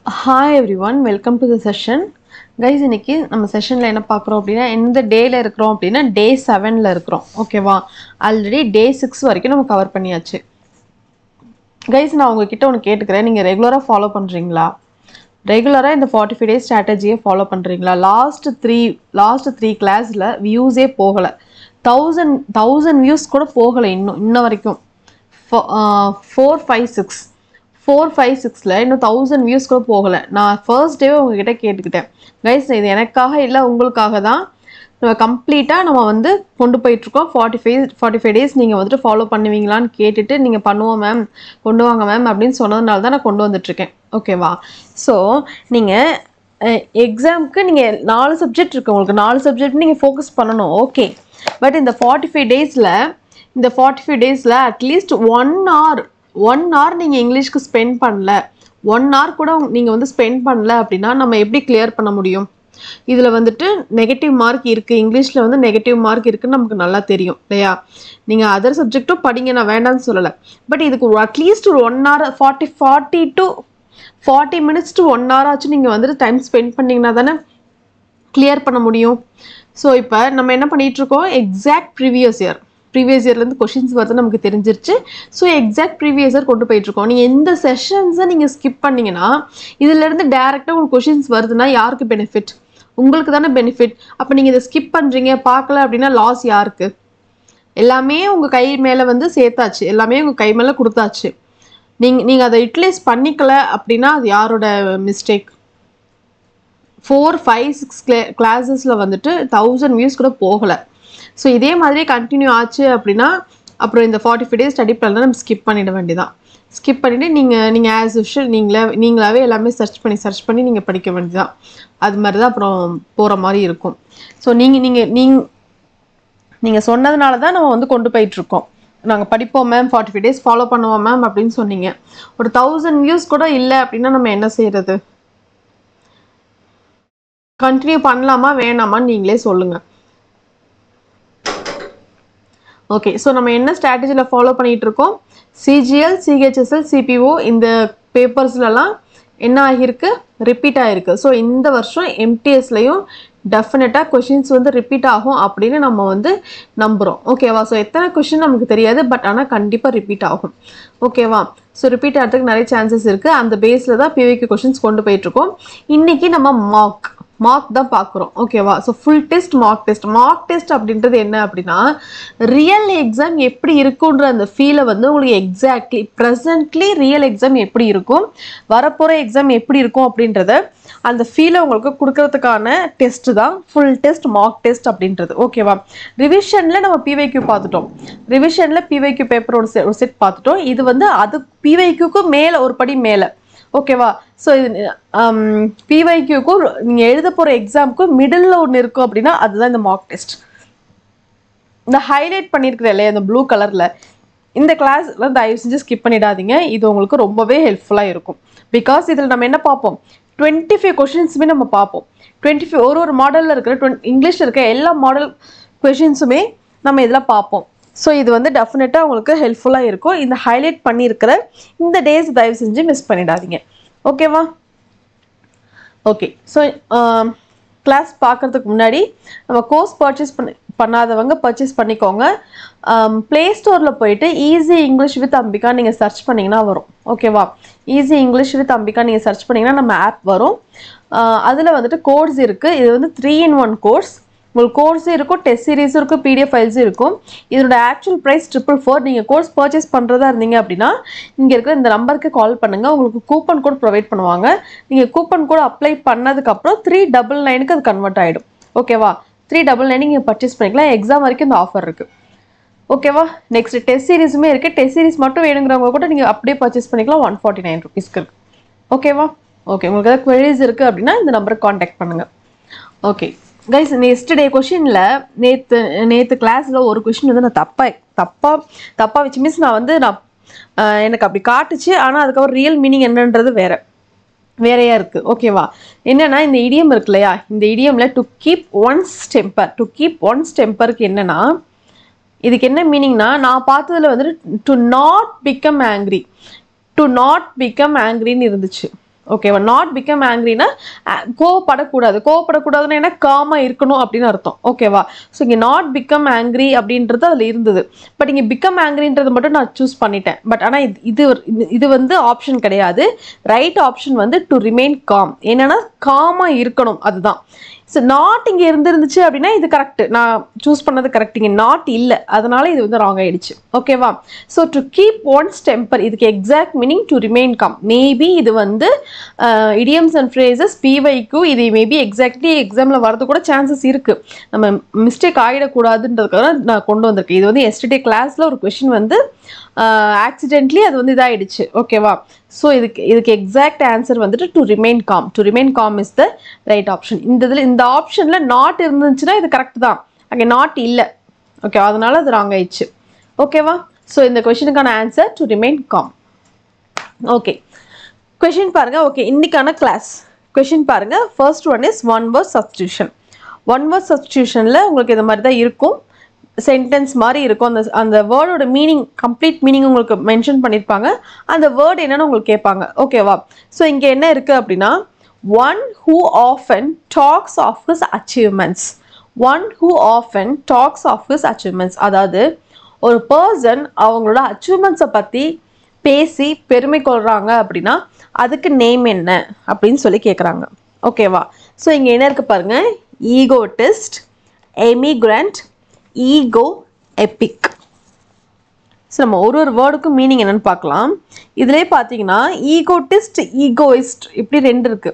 Hi everyone, welcome to the session. Guys, இன்னைக்கு நம்ம செஷன்ல என்ன பார்க்குறோம் அப்படின்னா எந்த டேல இருக்கிறோம் அப்படின்னா டே 7ல இருக்கிறோம். ஓகேவா? ஆல்ரெடி டே 6 வரைக்கும் நம்ம கவர் பண்ணியாச்சு. கைஸ், நான் உங்ககிட்ட ஒன்று கேட்டுக்கிறேன். நீங்கள் ரெகுலராக ஃபாலோ பண்ணுறீங்களா? ரெகுலராக இந்த 45 days ஸ்ட்ராட்டஜியை ஃபாலோ பண்ணுறீங்களா? லாஸ்ட் த்ரீ கிளாஸில் வியூஸே போகலை. 1000 வியூஸ் கூட போகலை இன்ன வரைக்கும். 456ல இன்னும் 1000 வியூஸ் கூட போகலை. நான் ஃபர்ஸ்ட் டேவே உங்ககிட்ட கேட்டுக்கிட்டேன். கைஸ், இது எனக்காக இல்லை, உங்களுக்காக தான். நம்ம கம்ப்ளீட்டாக நம்ம வந்து கொண்டு போயிட்டுருக்கோம். 45 days நீங்கள் வந்துட்டு ஃபாலோ பண்ணுவீங்களான்னு கேட்டுட்டு நீங்கள் பண்ணுவோம் மேம், கொண்டு வாங்க மேம் அப்படின்னு சொன்னதுனால தான் நான் கொண்டு வந்துட்டுருக்கேன். ஓகேவா? ஸோ நீங்கள் எக்ஸாமுக்கு நீங்கள் 4 சப்ஜெக்ட் இருக்குது, உங்களுக்கு 4 சப்ஜெக்ட் நீங்கள் ஃபோக்கஸ் பண்ணணும். ஓகே, பட் இந்த 45 டேஸில் அட்லீஸ்ட் 1 hour நீங்கள் இங்கிலீஷ்க்கு ஸ்பெண்ட் பண்ணல, 1 hour கூட நீங்கள் வந்து ஸ்பெண்ட் பண்ணல அப்படின்னா நம்ம எப்படி கிளியர் பண்ண முடியும்? இதில் வந்துட்டு நெகட்டிவ் மார்க் இருக்குது, இங்கிலீஷில் வந்து நெகட்டிவ் மார்க் இருக்குதுன்னு நமக்கு நல்லா தெரியும் இல்லையா? நீங்கள் அதர் சப்ஜெக்டும் படிங்க, நான் வேண்டாம்னு சொல்லலை. பட் இதுக்கு அட்லீஸ்ட் ஒரு 1 hour 40 minutes to 1 hour ஆச்சு நீங்கள் வந்துட்டு டைம் ஸ்பெண்ட் பண்ணிங்கன்னா தானே கிளியர் பண்ண முடியும். ஸோ இப்போ நம்ம என்ன பண்ணிகிட்ருக்கோம், எக்ஸாக்ட் ப்ரீவியஸ் இயர்லேருந்து கொஷின்ஸ் வருது நமக்கு தெரிஞ்சிருச்சு. ஸோ எக்ஸாக்ட் ப்ரீவியஸ் இயர் கொண்டு போயிட்டுருக்கோம். நீங்கள் எந்த செஷன்ஸை நீங்கள் ஸ்கிப் பண்ணிங்கன்னா இதிலேருந்து டேரெக்டாக உங்களுக்கு கொஷின்ஸ் வருதுன்னா யாருக்கு பெனிஃபிட்? உங்களுக்கு தானே பெனிஃபிட். அப்போ நீங்கள் இதை ஸ்கிப் பண்ணுறீங்க, பார்க்கல அப்படின்னா லாஸ் யாருக்கு? எல்லாமே உங்கள் கை மேலே வந்து சேர்த்தாச்சு, எல்லாமே உங்கள் கை மேலே கொடுத்தாச்சு. நீங்கள் அதை யூட்டிலைஸ் பண்ணிக்கல அப்படின்னா அது யாரோட மிஸ்டேக்? 4, 5, 6 கிளாஸஸில் வந்துட்டு 1000 வியூஸ் கூட போகலை. ஸோ இதே மாதிரி கண்டினியூ ஆச்சு அப்படின்னா அப்புறம் இந்த 45 days ஸ்டடி பிளான் நம்ம ஸ்கிப் பண்ணிட வேண்டியதான். ஸ்கிப் பண்ணிவிட்டு நீங்கள் ஆஸ் யூஷுவல் நீங்களாவே எல்லாமே சர்ச் பண்ணி நீங்கள் படிக்க வேண்டியதான். அது மாதிரி தான் அப்புறம் போகிற மாதிரி இருக்கும். ஸோ நீங்கள் சொன்னதுனால தான் நம்ம வந்து கொண்டு போயிட்டுருக்கோம். நாங்கள் படிப்போம் மேம், 45 days ஃபாலோ பண்ணுவோம் மேம் அப்படின்னு சொன்னீங்க. ஒரு 1000 வியூஸ் கூட இல்லை அப்படின்னா நம்ம என்ன செய்கிறது? கண்டினியூ பண்ணலாமா வேணாமான்னு நீங்களே சொல்லுங்கள். ஓகே, ஸோ நம்ம என்ன ஸ்ட்ராட்டஜியில் ஃபாலோ பண்ணிகிட்ருக்கோம்? சிஜிஎல், சிஹெச்எஸ்எல், சிபிஓ இந்த பேப்பர்ஸ்லலாம் என்ன ஆகியிருக்கு? ரிப்பீட் ஆகிருக்கு. ஸோ இந்த வருஷம் எம்டிஎஸ்லையும் டெஃபினட்டாக கொஷின்ஸ் வந்து ரிப்பீட் ஆகும் அப்படின்னு நம்ம வந்து நம்புகிறோம். ஓகேவா? ஸோ எத்தனை கொஷின் நமக்கு தெரியாது, பட் ஆனால் கண்டிப்பாக ரிப்பீட் ஆகும். ஓகேவா? ஸோ ரிப்பீட் ஆகிறதுக்கு நிறைய சான்சஸ் இருக்குது. அந்த பேஸில் தான் பிவிக்கு கொஷின்ஸ் கொண்டு போயிட்டுருக்கோம். இன்றைக்கி நம்ம மார்க் தான் பார்க்குறோம். ஓகேவா? So full test, mark test அப்படின்றது என்ன அப்படின்னா ரியல் எக்ஸாம் எப்படி இருக்குன்ற அந்த ஃபீலை வந்து உங்களுக்கு எக்ஸாக்ட்லி ப்ரெசன்ட்லி ரியல் எக்ஸாம் எப்படி இருக்கும், வரப்போகிற எக்ஸாம் எப்படி இருக்கும் அப்படின்றத அந்த ஃபீலை உங்களுக்கு கொடுக்கறதுக்கான டெஸ்ட்டு தான் ஃபுல் டெஸ்ட், மார்க் டெஸ்ட் அப்படின்றது. ஓகேவா? ரிவிஷனில் நம்ம பிவைக்யூ பார்த்துட்டோம், ரிவிஷனில் பிவைக்யூ பேப்பரோட ஒரு செட் பார்த்துட்டோம். இது வந்து அது பிவைக்யூக்கு மேலே ஒரு படி மேலே. ஓகேவா? ஸோ இது பிவைக்யூக்கும் நீங்கள் எழுத போகிற எக்ஸாமுக்கும் மிடில் ஒன்று இருக்கும் அப்படின்னா அதுதான் இந்த மார்க் டெஸ்ட். இந்த ஹைலைட் பண்ணியிருக்கிறேன் இல்லையா இந்த ப்ளூ கலரில், இந்த கிளாஸ்லாம் தயவு செஞ்சு ஸ்கிப் பண்ணிடாதீங்க. இது உங்களுக்கு ரொம்பவே ஹெல்ப்ஃபுல்லாக இருக்கும். பிகாஸ் இதில் நம்ம என்ன பார்ப்போம், 25 கொஷின்ஸுமே நம்ம பார்ப்போம். 25 ஒரு மாடலில் இருக்கிற இங்கிலீஷில் இருக்க எல்லா மாடல் கொஷின்ஸுமே நம்ம இதில் பார்ப்போம். ஸோ இது வந்து டெஃபினட்டாக உங்களுக்கு ஹெல்ப்ஃபுல்லாக இருக்கும். இந்த ஹைலைட் பண்ணியிருக்கிற இந்த டேஸ் தயவு செஞ்சு மிஸ் பண்ணிடாதீங்க. ஓகேவா? ஓகே, ஸோ கிளாஸ் பார்க்குறதுக்கு முன்னாடி நம்ம கோர்ஸ் பண்ணாதவங்க பர்ச்சேஸ் பண்ணிக்கோங்க. ப்ளே ஸ்டோரில் போயிட்டு ஈஸி இங்கிலீஷ் வித் அம்பிகா நீங்கள் சர்ச் பண்ணிங்கன்னா வரும். ஓகேவா? ஈஸி இங்கிலீஷ் வித் அம்பிகா நீங்கள் சர்ச் பண்ணிங்கன்னா நம்ம ஆப் வரும். அதில் வந்துட்டு கோர்ஸ் இருக்குது. இது வந்து 3-in-1 கோர்ஸ். உங்களுக்கு கோர்ஸும் இருக்கும், டெஸ்ட் சீரீஸும் இருக்கும், பிடிஎஃப் ஃபைல்ஸும் இருக்கும். இதோட ஆக்சுவல் ப்ரைஸ் 444. நீங்கள் கோர்ஸ் பர்ச்சேஸ் பண்ணுறதா இருந்தீங்க அப்படின்னா இங்கே இருக்கிற இந்த நம்பருக்கு கால் பண்ணுங்கள். உங்களுக்கு கூப்பன் கோட் ப்ரொவைட் பண்ணுவாங்க. நீங்கள் கூப்பன் கோட் அப்ளை பண்ணதுக்கப்புறம் 399க்கு அது கன்வெர்ட் ஆகிடும். ஓகேவா? 399 நீங்கள் பர்ச்சேஸ் பண்ணிக்கலாம். எக்ஸாம் வரைக்கும் இந்த ஆஃபர் இருக்குது. ஓகேவா? நெக்ஸ்ட் டெஸ்ட் சீரீஸுமே இருக்குது. டெஸ்ட் சீரீஸ் மட்டும் வேணுங்கிறவங்க கூட நீங்கள் அப்படியே பர்ச்சேஸ் பண்ணிக்கலாம். 149 rupeesக்கு இருக்குது. ஓகேவா? ஓகே, உங்களுக்கு ஏதாவது குவரிஸ் இருக்குது அப்படின்னா இந்த நம்பருக்கு காண்டாக்ட் பண்ணுங்கள். ஓகே கைஸ், நெக்ஸ்ட் டே கொஷினில் நேற்று கிளாஸில் ஒரு கொஷின் வந்து நான் தப்பாக வச்சு மீன்ஸ் எனக்கு அப்படி காட்டுச்சு. ஆனால் அதுக்கப்புறம் ரியல் மீனிங் என்னன்றது வேறையாக இருக்குது. ஓகேவா? என்னென்னா இந்த இடியம் இருக்கு இல்லையா, இந்த இடியமில் டு கீப் ஒன்ஸ் டெம்பருக்கு என்னென்னா இதுக்கு என்ன மீனிங்னா நான் பார்த்ததில் வந்துட்டு டு நாட் பிகம் ஆங்க்ரின்னு இருந்துச்சு. ஓகேவா. நாட் பிகம் ஆங்க்ரினா கோவப்படக்கூடாதுன்னா என்ன, காமா இருக்கணும் அப்படின்னு அர்த்தம். ஓகேவா. ஸோ இங்கே நாட் பிகம் ஆங்க்ரி அப்படின்றது அதில் இருந்தது. பட் இங்கே பிகம் ஆங்க்ரின்றது மட்டும் நான் சூஸ் பண்ணிட்டேன். பட் ஆனால் இது வந்து ஆப்ஷன் கிடையாது. ரைட் ஆப்ஷன் வந்து டு ரிமைன் காம். என்னன்னா காமா இருக்கணும், அதுதான். ஸோ நாட் இங்கே இருந்துருந்துச்சு அப்படின்னா இது கரெக்ட், நான் சூஸ் பண்ணது கரெக்ட். இங்கே நாட் இல்லை, அதனால இது வந்து ராங் ஆயிடுச்சு. ஓகேவா. So to keep one's temper, இதுக்கு exact meaning to remain calm. Maybe இது வந்து இடியம்ஸ் அண்ட் ஃப்ரேசஸ் பிவைக்கு இது மேபி எக்ஸாக்ட்லி எக்ஸாமில் வரது கூட சான்சஸ் இருக்குது. நம்ம மிஸ்டேக் ஆகிடக்கூடாதுன்றதுக்காக நான் கொண்டு வந்திருக்கேன். இது வந்து எஸ்டர்டே கிளாஸில் ஒரு கொஷின் வந்து ஆக்சிடென்ட்லி அது வந்து இதாகிடுச்சு. ஓகேவா. ஸோ இதுக்கு எக்ஸாக்ட் ஆன்சர் வந்துட்டு to remain com. To remain com is the right option. இந்த ஆப்ஷனில் நாட் இருந்துச்சுன்னா இது கரெக்ட் தான். அங்கே நாட் இல்லை. ஓகே, அதனால அது ராங் ஆயிடுச்சு. ஓகேவா. ஸோ இந்த கொஷினுக்கான answer to remain calm. Okay, question பாருங்க. ஓகே, இன்னைக்கான கிளாஸ் கொஷின் பாருங்க. First one is one word substitution. One word சப்ஸ்டியூஷனில் உங்களுக்கு இது மாதிரி தான் இருக்கும். சென்டென்ஸ் மாதிரி இருக்கும். அந்த வேர்டோட மீனிங், கம்ப்ளீட் மீனிங் உங்களுக்கு மென்ஷன் பண்ணியிருப்பாங்க. அந்த வேர்டு என்னன்னு உங்களுக்கு கேட்பாங்க. ஓகேவா. ஸோ இங்கே என்ன இருக்குது அப்படின்னா, one who often talks of his achievements. One who often talks of his achievements, அதாவது ஒரு பர்சன் அவங்களோட அச்சீவ்மெண்ட்ஸை பற்றி பேசி பெருமை கொள்கிறாங்க அப்படின்னா அதுக்கு நேம் என்ன அப்படின்னு சொல்லி கேட்குறாங்க. ஓகேவா. ஸோ இங்கே என்ன இருக்குது பாருங்க, ஈகோட்டிஸ்ட், எமிக்ரண்ட், ஈகோ, எபிக். ஸோ நம்ம ஒரு வேர்டுக்கும் மீனிங் என்னன்னு பார்க்கலாம். இதுலேயே பார்த்தீங்கன்னா ஈகோட்டிஸ்ட், ஈகோயிஸ்ட் இப்படி ரெண்டு இருக்கு.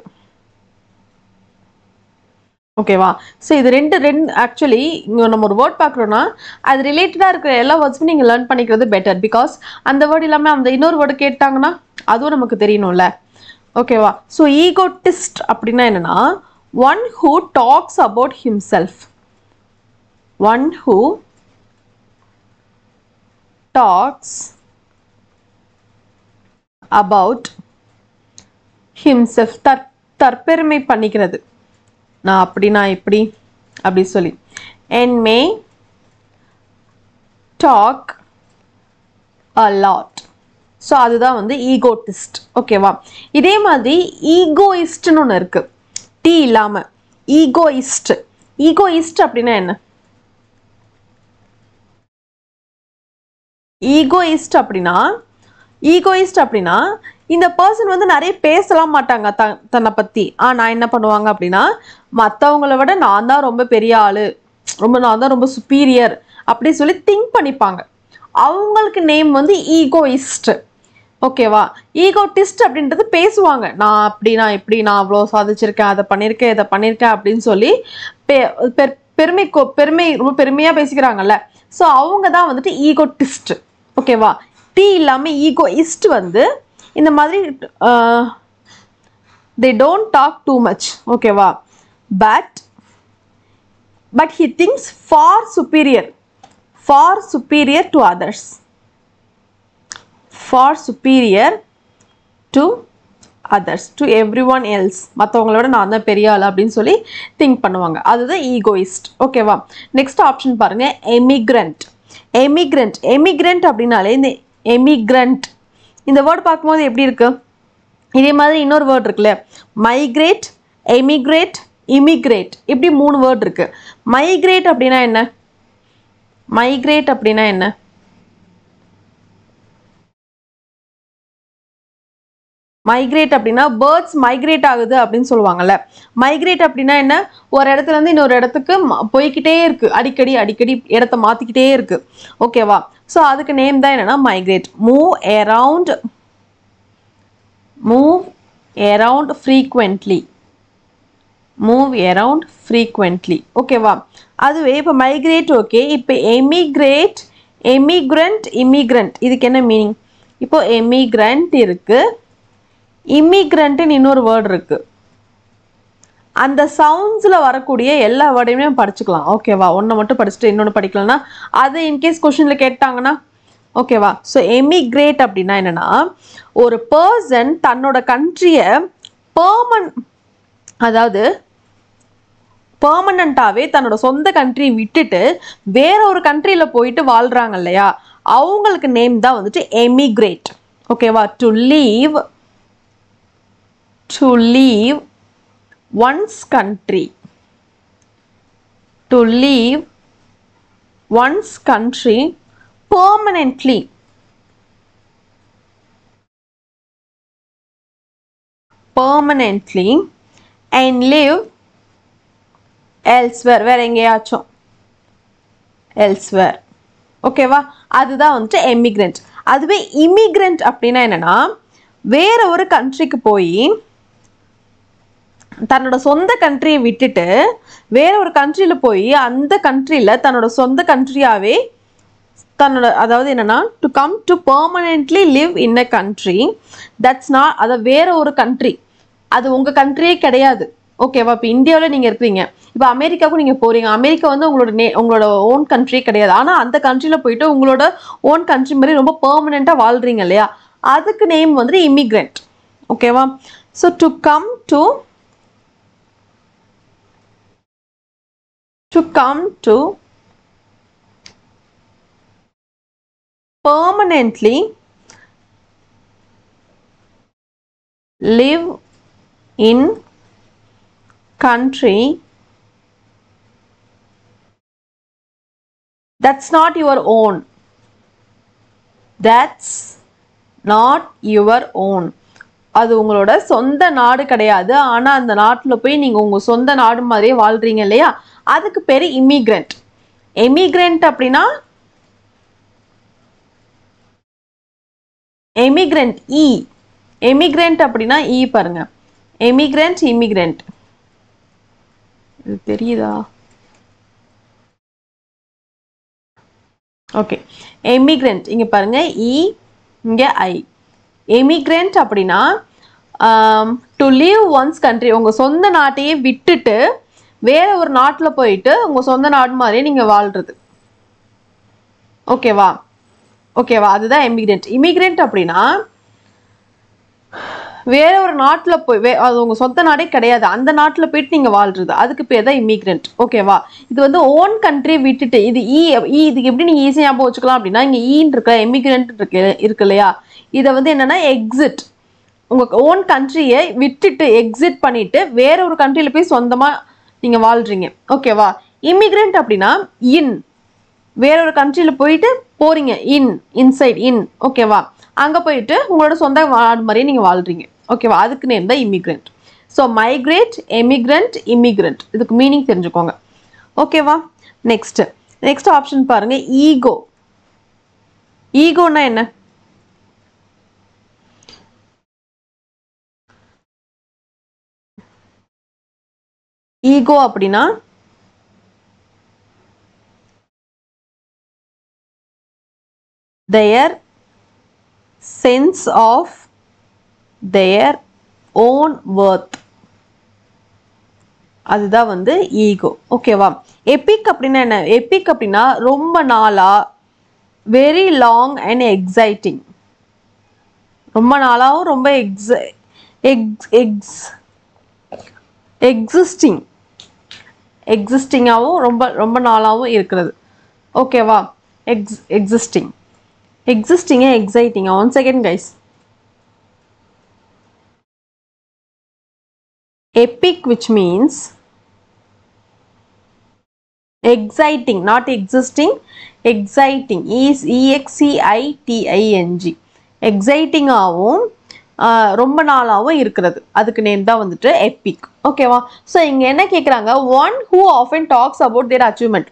ஓகேவா. ஸோ இது ரெண்டு ஆக்சுவலி இங்கே நம்ம ஒரு வேர்ட் பார்க்குறோன்னா அது ரிலேட்டடாக இருக்கிற எல்லா வேர்ட்ஸுமே நீங்கள் லேர்ன் பண்ணிக்கிறது பெட்டர். பிகாஸ் அந்த வேர்டு இல்லாமல் அந்த இன்னொரு வேர்டு கேட்டாங்கன்னா அதுவும் நமக்கு தெரியணும்ல. ஓகேவா. ஸோ ஈகோட்டிஸ்ட் அப்படின்னா என்னன்னா, one who talks about himself. One who talks about himself. தற்பெருமை பண்ணிக்கிறது. நான் அப்படி, நான் இப்படி அப்படி சொல்லி. And may talk a lot. So அதுதான் வந்து ஈகோட்டிஸ்ட். ஓகேவா. இதே மாதிரி ஈகோயிஸ்ட்னு ஒன்று இருக்கு, டி இல்லாமல். ஈகோயிஸ்ட். ஈகோயிஸ்ட் அப்படின்னா என்ன? ஈகோயிஸ்ட் அப்படின்னா இந்த பர்சன் வந்து நிறைய பேசலாம் மாட்டாங்க தன்னை பற்றி. நான் என்ன பண்ணுவாங்க அப்படின்னா, மற்றவங்கள விட நான் தான் ரொம்ப பெரிய ஆள், நான் தான் ரொம்ப சுப்பீரியர் அப்படி சொல்லி திங்க் பண்ணிப்பாங்க. அவங்களுக்கு நேம் வந்து ஈகோயிஸ்ட். ஓகேவா. ஈகோட்டிஸ்ட் அப்படின்றது பேசுவாங்க, நான் அப்படி, நான் இப்படி, நான் அவ்வளோ சாதிச்சிருக்கேன், அதை பண்ணியிருக்கேன், இதை பண்ணியிருக்கேன் அப்படின்னு சொல்லி பெருமை ரொம்ப பெருமையாக பேசிக்கிறாங்கல்ல. ஸோ அவங்க தான் வந்துட்டு ஈகோட்டிஸ்ட். ஓகேவா. டி இல்லாமல் ஈகோயிஸ்ட் வந்து இந்த மாதிரி they don't talk too much. ஓகேவா. but he thinks far superior to others. far superior to others, to everyone else. மற்றவங்களோட நான் தான் பெரிய ஆள் அப்படின்னு சொல்லி திங்க் பண்ணுவாங்க. அதுதான் ஈகோயிஸ்ட். ஓகேவா. நெக்ஸ்ட் ஆப்ஷன் பாருங்க, எமிக்ரண்ட். எமிக்ரண்ட் அப்படின்னாலே இந்த எமிக்ரண்ட் இந்த வேர்டு பார்க்கும்போது எப்படி இருக்கு, இதே மாதிரி இன்னொரு வேர்டு இருக்குல்ல, மைக்ரேட், எமிக்ரேட், இமிக்ரேட், இப்படி 3 வேர்டு இருக்கு. மைக்ரேட் அப்படின்னா என்ன? மைக்ரேட் அப்படின்னா என்ன? மைக்ரேட் அப்படின்னா பேர்ட்ஸ் மைக்ரேட் ஆகுது அப்படின்னு சொல்லுவாங்கல்ல. மைக்ரேட் அப்படின்னா என்ன? ஒரு இடத்துல இருந்து இன்னொரு இடத்துக்கு போய்கிட்டே இருக்கு, அடிக்கடி இடத்த மாத்திக்கிட்டே இருக்கு. ஓகேவா. ஸோ அதுக்கு நேம் தான் என்னன்னா மைக்ரேட். Move around frequently. ஓகேவா. அதுவே இப்போ மைக்ரேட் ஓகே. இப்போ எமிக்ரேட், எமிக்ரண்ட், இமிக்ரண்ட் இதுக்கு என்ன மீனிங்? இப்போ எமிக்ரண்ட் இருக்கு, இமிக்ரண்ட்னு இன்னொரு வேர்டு இருக்கு. அந்த சவுண்ட்ஸில் வரக்கூடிய எல்லா வேர்டையுமே படிச்சுக்கலாம். ஓகேவா. ஒன்று மட்டும் படிச்சுட்டு இன்னொன்று படிக்கலன்னா அது இன்கேஸ் கொஷனில் கேட்டாங்கன்னா. ஓகேவா. ஸோ எமிக்ரேட் அப்படின்னா என்னன்னா, ஒரு பர்சன் தன்னோட கண்ட்ரியை பெர்மனண்டாவே தன்னோட சொந்த கண்ட்ரி விட்டுட்டு வேற ஒரு கண்ட்ரியில் போயிட்டு வாழ்றாங்க இல்லையா, அவங்களுக்கு நேம் தான் வந்துட்டு எமிக்ரேட். ஓகேவா. To leave to leave one's country. To leave one's country permanently. Permanently and live elsewhere. வேற எங்கேயாச்சும் elsewhere. ஓகேவா? அதுதான் வந்துட்டு எமிக்ரெண்ட். அதுவே இமிக்ரெண்ட் அப்படின்னா என்னன்னா, வேற ஒரு கண்ட்ரிக்கு போய் தன்னோட சொந்த கண்ட்ரியை விட்டுட்டு வேற ஒரு கண்ட்ரியில போய் அந்த கண்ட்ரியில தன்னோட சொந்த கண்ட்ரியாவே தன்னோட, அதாவது என்னன்னா, to come to permanently live in a country that's not, அதை வேற ஒரு கண்ட்ரி, அது உங்க கண்ட்ரியே கிடையாது. ஓகேவா? இப்போ இந்தியாவில் நீங்கள் இருக்கிறீங்க, இப்போ அமெரிக்காவுக்கும் நீங்கள் போகிறீங்க, அமெரிக்கா வந்து உங்களோட ஓன் கண்ட்ரியே கிடையாது. ஆனால் அந்த கண்ட்ரியில் போயிட்டு உங்களோட ஓன் கண்ட்ரி மாதிரி ரொம்ப பெர்மனெண்ட்டாக வாழ்கிறீங்க இல்லையா, அதுக்கு நேம் வந்து இமிக்ரெண்ட். ஓகேவா? So to come to permanently live in country that's not your own. That's not your own. அது உங்களோட சொந்த நாடு கிடையாது. ஆனா அந்த நாட்டில் போய் நீங்க உங்க சொந்த நாடு மாதிரியே வாழ்றீங்க இல்லையா, அதுக்கு பேரு இமிக்ரெண்ட். எமிக்ரெண்ட் அப்படின்னா எமிக்ரெண்ட் இ. எமிக்ரெண்ட் அப்படின்னா இ பாருங்க. எமிக்ரெண்ட், இமிக்ரெண்ட். இது தெரியுதா? ஓகே. எமிக்ரெண்ட் இங்க பாருங்க, இ இங்க ஐ. எமிக்ரெண்ட் அப்படின்னா டு லீவ் ஒன்ஸ் கண்ட்ரி, உங்க சொந்த நாட்டையே விட்டுட்டு வேற ஒரு நாட்டில் போயிட்டு உங்க சொந்த நாடு மாதிரியே நீங்க வாழ்றது. ஓகேவா? ஓகேவா? அதுதான் எமிக்ரெண்ட். இமிக்ரெண்ட் அப்படின்னா வேற ஒரு நாட்டில் போய், அது உங்க சொந்த நாடே கிடையாது, அந்த நாட்டில் போயிட்டு நீங்க வாழ்றது, அதுக்கு பேர் தான் இமிக்ரெண்ட். ஓகேவா? இது வந்து ஓன் கண்ட்ரி விட்டுட்டு, இது இதுக்கு எப்படி நீங்க ஈஸியாக ஞாபகம் வச்சுக்கலாம் அப்படின்னா, இங்க ஈன்னு இருக்க எமிக்ரெண்ட் இருக்கு இல்லையா, இதை வந்து என்னன்னா எக்ஸிட், உங்க ஓன் கண்ட்ரியை விட்டுட்டு எக்ஸிட் பண்ணிட்டு வேற ஒரு கண்ட்ரியில போய் சொந்தமா நீங்க வாழ்றீங்க. ஓகேவா? இமிக்ரெண்ட் அப்படின்னா இன், வேற ஒரு கண்ட்ரியில போயிட்டு போறீங்க, இன்சைட் இன். ஓகேவா? அங்க போயிட்டு உங்களோட சொந்த நாடு மாதிரியே நீங்க வாழ்றீங்க. ஓகேவா? அதுக்கு நேம் தான் இமிக்ரெண்ட். ஸோ மைக்ரேட், எமிக்ரெண்ட், இமிக்ரெண்ட், இதுக்கு மீனிங் தெரிஞ்சுக்கோங்க. ஓகேவா? நெக்ஸ்ட் ஆப்ஷன் பாருங்க, ஈகோ. ஈகோன்னா என்ன? ஈகோ அப்படின்னா their sense of their own worth, அதுதான் வந்து ஈகோ. ஓகேவா? எபிக் அப்படின்னா என்ன? எபிக் அப்படின்னா ரொம்ப நாளா, வெரி லாங் அண்ட் எக்ஸைட்டிங், ரொம்ப நாளாவும் ரொம்ப எக்ஸிஸ்டிங்காகவும் ரொம்ப நாளாகவும் இருக்கிறது. ஓகேவா? Existing, exciting. One second guys. epic, which means exciting, not existing, exciting, is exciting, exciting ஆவும் ரொம்ப நாளாவும் இருக்கிறது, அதுக்கு நேம் தான் வந்துட்டு எபிக். ஓகேவா? ஸோ இங்க என்ன கேட்குறாங்க, one who often talks about their achievement.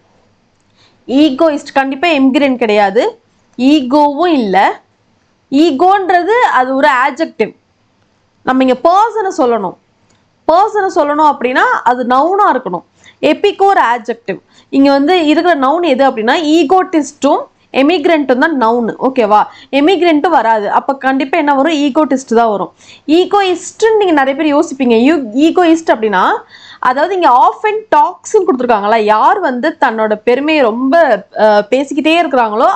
Egoist கண்டிப்பா எமிக்ரெண்ட் கிடையாது, ஈகோவும் இல்லை. ஈகோன்றது அது ஒரு ஆட்ஜெக்டிவ். நம்ம இங்க பர்சனை சொல்லணும் அப்படின்னா அது நவுனா இருக்கணும். எபிக்கோ ஒரு ஆட்ஜெக்டிவ். இங்க வந்து இருக்கிற நவுன் எது அப்படின்னா ஈகோட்டிஸ்டும் எமிக்ரெண்ட்டும் தான் நவுன். ஓகேவா? எமிக்ரெண்ட்டும் வராது. அப்ப கண்டிப்பா என்ன வரும்? ஈகோட்டிஸ்ட் தான் வரும். ஈகோயிஸ்ட்னு நீங்க நிறைய பேர் யோசிப்பீங்க. ஈகோயிஸ்ட் அப்படின்னா, அதாவது இங்க ஆஃப் அண்ட் டாக்ஸ்ன்னு கொடுத்துருக்காங்களா, யார் வந்து தன்னோட பெருமையை ரொம்ப பேசிக்கிட்டே இருக்கிறாங்களோ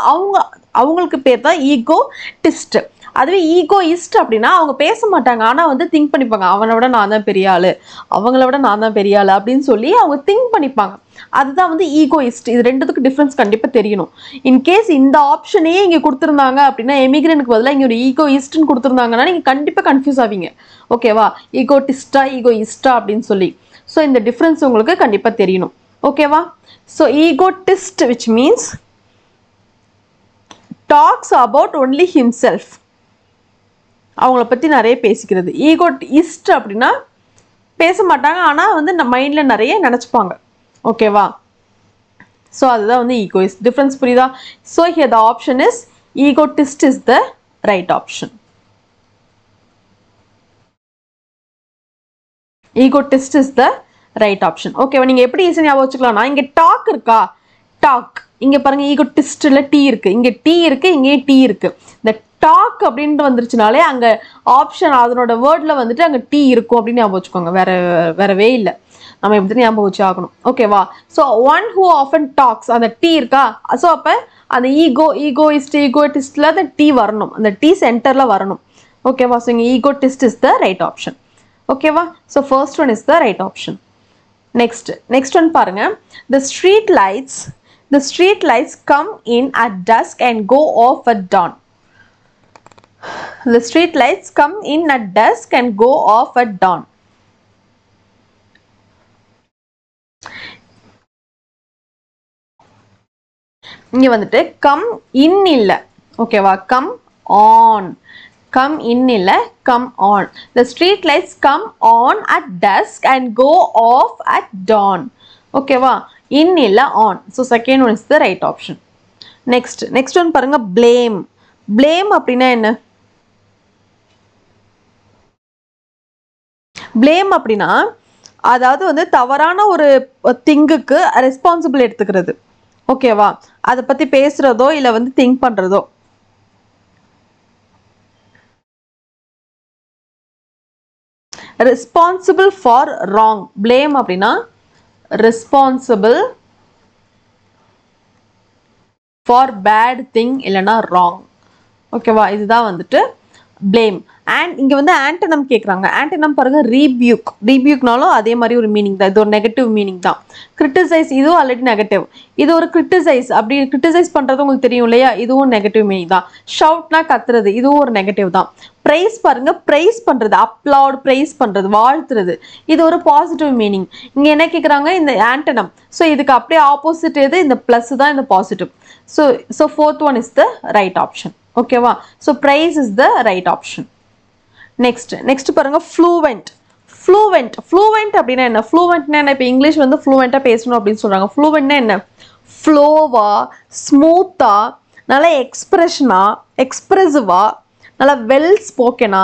அவங்களுக்கு பேர் தான் ஈகோட்டிஸ்ட். அதுவே ஈகோயிஸ்ட் அப்படின்னா அவங்க பேச மாட்டாங்க, ஆனா வந்து திங்க் பண்ணிப்பாங்க, அவனை விட நான் தான் பெரிய ஆளு, அவங்கள விட நான் தான் பெரிய ஆளு அப்படின்னு சொல்லி அவங்க திங்க் பண்ணிப்பாங்க. அதுதான் வந்து ஈகோயிஸ்ட். இது ரெண்டுத்துக்கு டிஃபரன்ஸ் கண்டிப்பா தெரியணும். இன்கேஸ் இந்த ஆப்ஷனையே இங்க கொடுத்துருந்தாங்க அப்படின்னா எமிகிரனுக்கு பதிலாக இங்க ஒரு ஈகோயிஸ்ட்னு கொடுத்துருந்தாங்கன்னா நீங்க கண்டிப்பா கன்ஃபியூஸ் ஆவீங்க. ஓகேவா, ஈகோட்டிஸ்டா ஈகோயிஸ்டா அப்படின்னு சொல்லி. ஸோ இந்த டிஃபரன்ஸ் உங்களுக்கு கண்டிப்பா தெரியணும். ஓகேவா. So egotist which means talks about only himself, அவங்கள பத்தி நிறைய பேசிக்கிறது. ஈகோயிஸ்ட் அப்படின்னா பேச மாட்டாங்க, ஆனா வந்து மைண்ட்ல நிறைய நினைச்சுப்பாங்க. ஓகேவா. ஸோ அதுதான் வந்து ஈகோயிஸ்ட். டிஃபரன்ஸ் புரியுதா? So here the option is egotist is the right option. Egotist is the right option. ஓகேவா. நீங்க எப்படி ஈஸியா ஞாபகம் வச்சுக்கலாம்னா இங்க டாக் இருக்கா, டாக் இங்க பாருங்க ஈகோட்டிஸ்ட்ல டி இருக்கு, இங்க டி இருக்கு, இங்கே டி இருக்கு. இந்த டாக் அப்படின்ட்டு வந்துருச்சுனாலே அங்க ஆப்ஷன் அதனோட வேர்ட்ல வந்துட்டு அங்க டி இருக்கும் அப்படின்னு ஞாபகம் வச்சுக்கோங்க. வேறவே இல்லை, நம்ம எப்படி ஞாபகம் வச்சு ஆகணும். ஓகேவா. So one who often talks, அந்த டி இருக்கா. ஸோ அப்ப அந்த ஈகோயிஸ்ட்ல அந்த டி வரணும், அந்த டி சென்டர்ல வரணும். ஓகேவா. ஸோ இங்க ஈகோட்டிஸ்ட் இஸ் த ரைட் ஆப்ஷன். ஓகேவா. So first one is the right option. Next one பாருங்க. The street lights come in at dusk and go off at dawn. The street lights come in at dusk and go off at dawn. இங்க வந்துட்டு come in இல்ல. ஓகேவா. come on, come in இல்ல, come on. The street lights come on at dusk and go off at dawn. ஓகேவா. in இல்ல, on. So second one is the right option. next one பாருங்க. blame அப்படின்னா என்ன? blame அப்படின்னா அதாவது வந்து தவறான ஒரு திங்குக்கு ரெஸ்பான்சிபிள் எடுத்துக்கிறது. ஓகேவா. அதை பத்தி பேசுறதோ இல்ல வந்து திங்க் பண்றதோ. Responsible for wrong. blame அப்படின்னா responsible for bad thing இல்லனா wrong. ஓகேவா. இதுதான் வந்துட்டு blame. and இங்க வந்து ஆன்டனம் கேக்குறாங்க. ஆன்டனம் பாருங்க rebukeனாலும் அதே மாதிரி ஒரு மீனிங் தான். இது ஒரு நெகட்டிவ் மீனிங் தான். criticize இதுவும் ஆல்ரெடி நெகட்டிவ். இது ஒரு criticize, அப்படி criticize பண்றது உங்களுக்கு தெரியும் இல்லையா, இதுவும் நெகட்டிவ் மீனிங் தான். shoutனா கத்துறது, இதுவும் ஒரு நெகட்டிவ் தான். praise பாருங்க, praise பண்றது, applaud, praise பண்றது, வாழ்த்துறது, இது ஒரு பாசிட்டிவ் மீனிங். இங்க என்ன கேக்குறாங்க, இந்த ஆன்டனம். சோ இதுக்கு அப்படியே ஆப்போசிட் எது, இந்த பிளஸ் தான், இந்த positive. so fourth one is the right option. ஓகேவா. so praise is the right option. next பாருங்க. fluent அப்படின்னா என்ன? fluentனா என்ன? இப்போ இங்கிலீஷ் வந்து fluentா பேசணும் அப்படின்னு சொல்றாங்க. fluentனா என்ன? ஃப்ளோவா, ஸ்மூத்தா, நல்ல எக்ஸ்பிரஷனா, எக்ஸ்பிரசிவா, நல்ல வெல் ஸ்போக்கனா,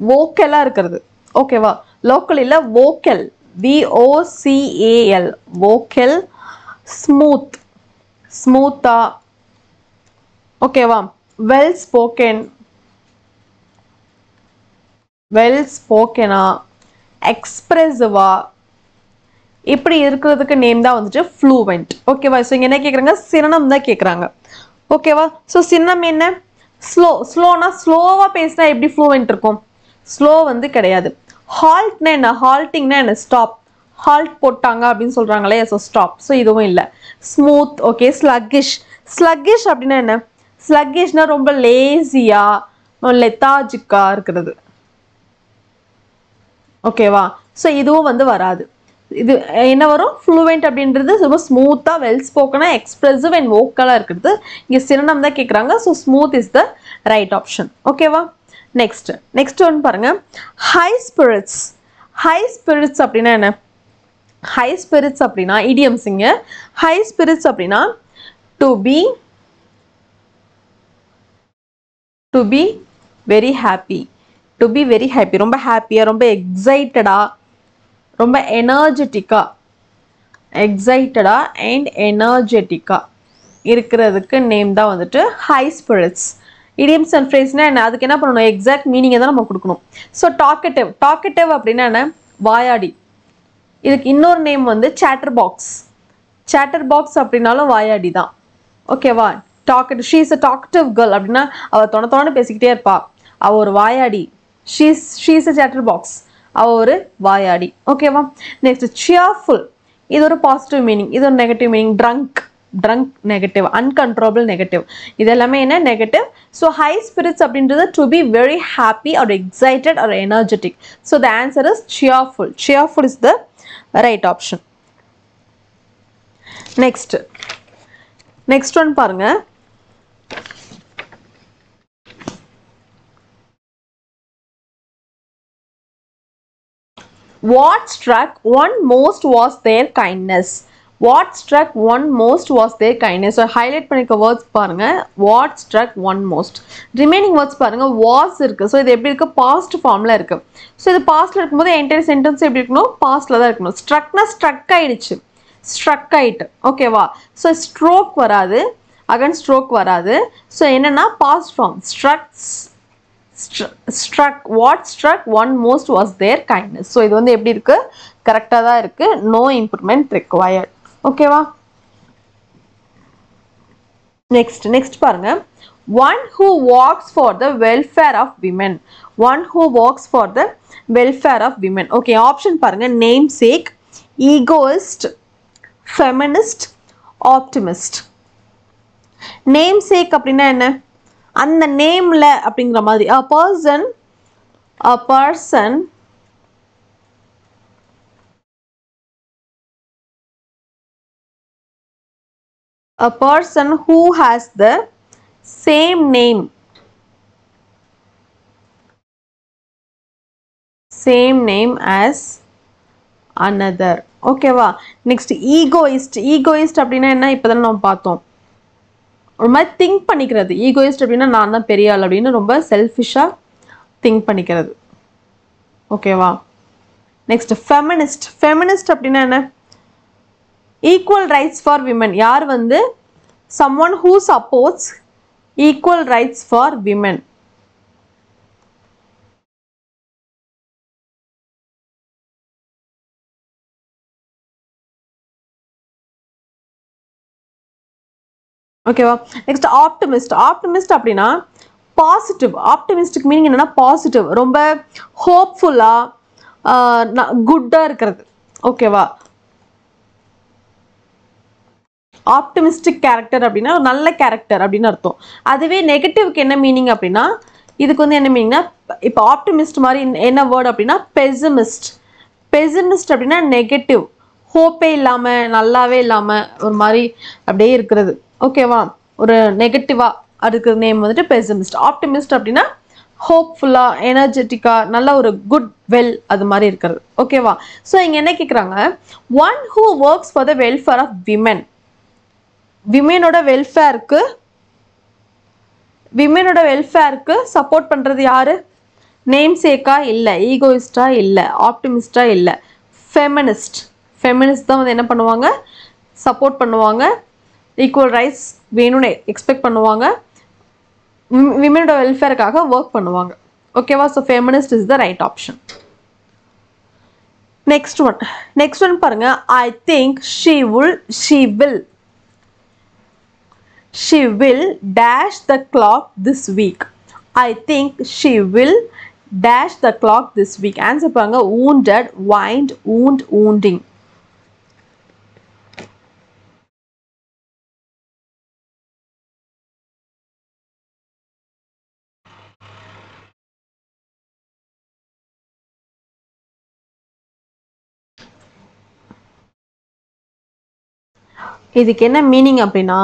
வோக்கலா இருக்கிறது. ஓகேவா. லோக்கல் இல்ல, வோக்கல், VOCAL, வோக்கல், ஸ்மூத்தா. ஓகேவா. வெல் ஸ்போக்கனா, எக்ஸ்பிரசிவா, இப்படி இருக்கிறதுக்கு நேம் தான் வந்துட்டு ஃப்ளூவெண்ட். ஓகேவா. ஸோ இங்க என்ன கேட்குறாங்க, சினனம் தான் கேட்குறாங்க. ஓகேவா. ஸோ சின்னம் என்ன? ஸ்லோனா ஸ்லோவா பேசினா எப்படி ஃப்ளூவெண்ட் இருக்கும்? ஸ்லோ வந்து கிடையாது. ஹால்ட்னா என்ன? ஹால்ட்டிங்னா என்ன? ஸ்டாப். ஹால்ட் போட்டாங்க அப்படின்னு சொல்றாங்களே, ஸோ ஸ்டாப். ஸோ இதுவும் இல்லை. ஸ்மூத். ஓகே. ஸ்லக்கிஷ் அப்படின்னா என்ன? ஸ்லக்கிஷ்னா ரொம்ப லேசியா, லெத்தாஜிக்கா இருக்கிறது. ஓகேவா. ஸோ இதுவும் வந்து வராது. இது என்ன வரும்? ஃப்ளூவெண்ட் அப்படின்றது ரொம்ப ஸ்மூத்தா, வெல் ஸ்போக்கனா, எக்ஸ்பிரசிவ் அண்ட் வோக்கலா இருக்கிறது. இங்க சினனம் தான் கேட்குறாங்க. So smooth is the right option. ஓகேவா. நெக்ஸ்ட் ஒன் பாருங்க. ஹை ஸ்பிரிட்ஸ் அப்படின்னா என்ன? ஹை ஸ்பிரிட்ஸ் அப்படின்னா இடியம்ஸுங்க. ஹை ஸ்பிரிட்ஸ் அப்படின்னா டு பி வெரி ஹாப்பி, ரொம்ப ஹாப்பியா, ரொம்ப எக்ஸைட்டடா, ரொம்ப எனர்ஜெட்டிக்கா அண்ட் எனர்ஜெட்டிக்கா இருக்கிறதுக்கு நேம் தான் வந்துட்டு ஹை ஸ்பிரிட்ஸ். இடியம்ஸ் அண்ட் ஃப்ரேஸ்னா என்ன? அதுக்கு என்ன பண்ணணும்? எக்ஸாக்ட் மீனிங்கை தான் நம்ம கொடுக்கணும். ஸோ டாக்கட்டிவ் அப்படின்னா என்ன? வாயாடி. இதுக்கு இன்னொரு நேம் வந்து சேட்டர் பாக்ஸ் அப்படின்னாலும் வாயாடி தான். ஓகேவா. Talkative, she is a talkative girl அப்படின்னா அவள் தொண பேசிக்கிட்டே இருப்பா. அவ ஒரு வாயாடி. she is a chatterbox. அவ ஒரு வாயாடி. ஓகேவா? Next cheerful. இது ஒரு பாசிட்டிவ் மீனிங், இது ஒரு negative meaning. drunk negative, uncontrollable negative. இது எல்லாமே என்ன நெகட்டிவ். ஸோ high spirits அப்படின்றது to be very happy or excited or energetic. So the answer is cheerful. Cheerful is the right option. next one பாருங்க. What struck one most was their kindness. What struck one most was their kindness. So highlight பண்ணிக்க words பாருங்க. What struck one most. Remaining words பாருங்க. was இருக்கு. So இது எப்படி இருக்கு? past formல இருக்கு. So இது pastல இருக்கும்போது entire sentence எப்படி இருக்கணும்? pastல தான் இருக்கணும். struckனா struck ஆயிடுச்சு. struck ஆயிட்டு. ஓகேவா? So stroke வராது. again stroke வராது. So என்னன்னா past form. struck. What struck one most was their kindness. So இது வந்து எப்படி இருக்கு? கரெக்டா தான் இருக்கு. no improvement required. ஓகேவா? next பாருங்க. one who works for the welfare of women. one who works for the welfare of women. okay, option பாருங்க. namesake, egoist, feminist, optimist. namesake அப்படின்னா என்ன? அந்த நேம்ல அப்படிங்கிற மாதிரி a person who has the same name as another. ஓகேவா? Next egoist அப்படின்னா என்ன? இப்பதான் நம்ம பார்த்தோம். ஒரு மாதிரி திங்க் பண்ணிக்கிறது. ஈகோயிஸ்ட் அப்படின்னா நான் தான் பெரிய ஆள் அப்படின்னு ரொம்ப செல்ஃபிஷா திங்க் பண்ணிக்கிறது. ஓகேவா? நெக்ஸ்ட் ஃபெமினிஸ்ட் அப்படின்னா என்ன? Equal rights for women. யார் வந்து someone who supports equal rights for women. ஓகேவா? நெக்ஸ்ட் ஆப்டிமிஸ்ட் அப்படின்னா பாசிட்டிவ். ஆப்டிமிஸ்டிக் மீனிங் என்னன்னா பாசிட்டிவ், ரொம்ப ஹோப்ஃபுல்லா குட்டா இருக்கிறது. ஓகேவா? ஆப்டிமிஸ்டிக் கேரக்டர் அப்படின்னா நல்ல கேரக்டர் அப்படின்னு அர்த்தம். அதுவே நெகட்டிவ்க்கு என்ன மீனிங் அப்படின்னா, இதுக்கு வந்து என்ன மீனிங்னா, இப்போ ஆப்டிமிஸ்ட் மாதிரி என்ன வேர்ட் அப்படின்னா பெசிமிஸ்ட் அப்படின்னா நெகட்டிவ், ஹோப்பே இல்லாம, நல்லாவே இல்லாம, ஒரு மாதிரி அப்படியே இருக்கிறது. ஓகேவா? ஒரு நெகட்டிவா அதுக்கு நேம் வந்துட்டு பெசிமிஸ்ட். ஆப்டிமிஸ்ட் அப்படின்னா ஹோப்ஃபுல்லா, எனர்ஜெட்டிக்கா, நல்ல ஒரு குட் வெல் அது மாதிரி இருக்கிறது. ஓகேவா? ஸோ இங்க என்ன கேட்குறாங்க? One who works for the welfare of women. விமெனோட வெல்ஃபேருக்கு சப்போர்ட் பண்றது யாரு? நேம்சேக்கா இல்ல, ஈகோயிஸ்டா இல்ல, ஆப்டிமிஸ்டா இல்ல, ஃபெமினிஸ்ட் தான் வந்து என்ன பண்ணுவாங்க? சப்போர்ட் பண்ணுவாங்க, ஈக்குவல் ரைட்ஸ் வேணும்னு எக்ஸ்பெக்ட் பண்ணுவாங்க, விமெனோட வெல்ஃபேருக்காக ஒர்க் பண்ணுவாங்க. ஓகேவா? So feminist is the right option. Next one பாருங்க. I think she will dash the clock this week. I think she will dash the clock this week. Answer பாருங்க. wounded, wind, wounding. இதுக்கு என்ன meaning அப்படின்னா,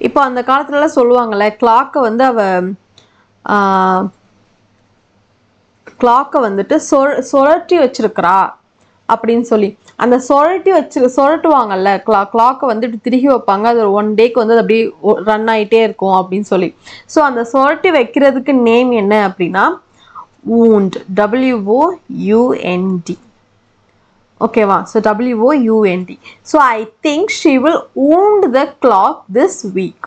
இப்போ அந்த காலத்துலலாம் சொல்லுவாங்கல்ல, கிளாக்கை வந்துட்டு சுழட்டி வச்சிருக்கிறா அப்படின்னு சொல்லி, அந்த சுழட்டுவாங்கல்ல கிளாக்கை வந்து இப்படி திருகி வைப்பாங்க. அது ஒரு 1 டேக்கு வந்து அது அப்படியே ரன் ஆகிட்டே இருக்கும் அப்படின்னு சொல்லி. ஸோ அந்த சுழட்டி வைக்கிறதுக்கு நேம் என்ன அப்படின்னா wound, WOUND. ஓகேவா? So WOUND. So I think she will wound the clock this week.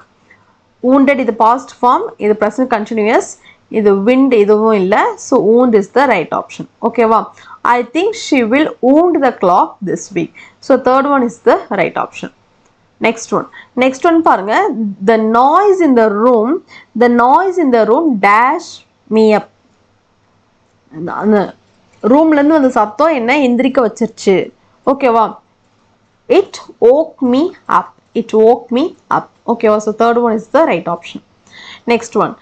wounded இது past form, இது present continuous, இது wind இதுவும் இல்ல. So wound is the right option. Okay வா? I think she will wound the clock this week. So third one is the right option. Next one பாருங்க. The noise in the room dash me up. அந்த ரூம்ல இருந்து அந்த சத்தம் என்ன எந்திரிக்க வச்சிருச்சு. ஓகேவா? It woke me up. Okay, so third one is the right option. Next one,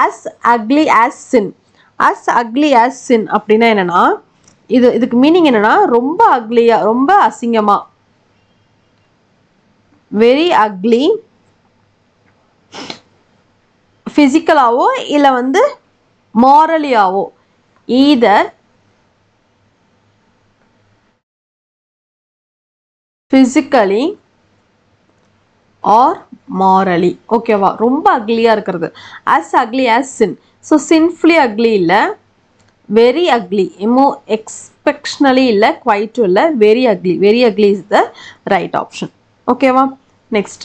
as ugly as sin. அப்படின்னா என்னன்னா, இதுக்கு மீனிங் என்னன்னா, ரொம்ப அக்லியா, ரொம்ப அசிங்கமா, வெரி அக்லி, பிசிக்கலாவோ இல்ல வந்து மாரலியாவோ, either physically or morally. ஓகேவா? ரொம்ப அக்லியா இருக்கிறது. as ugly as sin. so sinfully ugly இல்ல, very ugly, exceptionally இல்ல, quite இல்ல, very ugly is the right option. ஓகேவா? next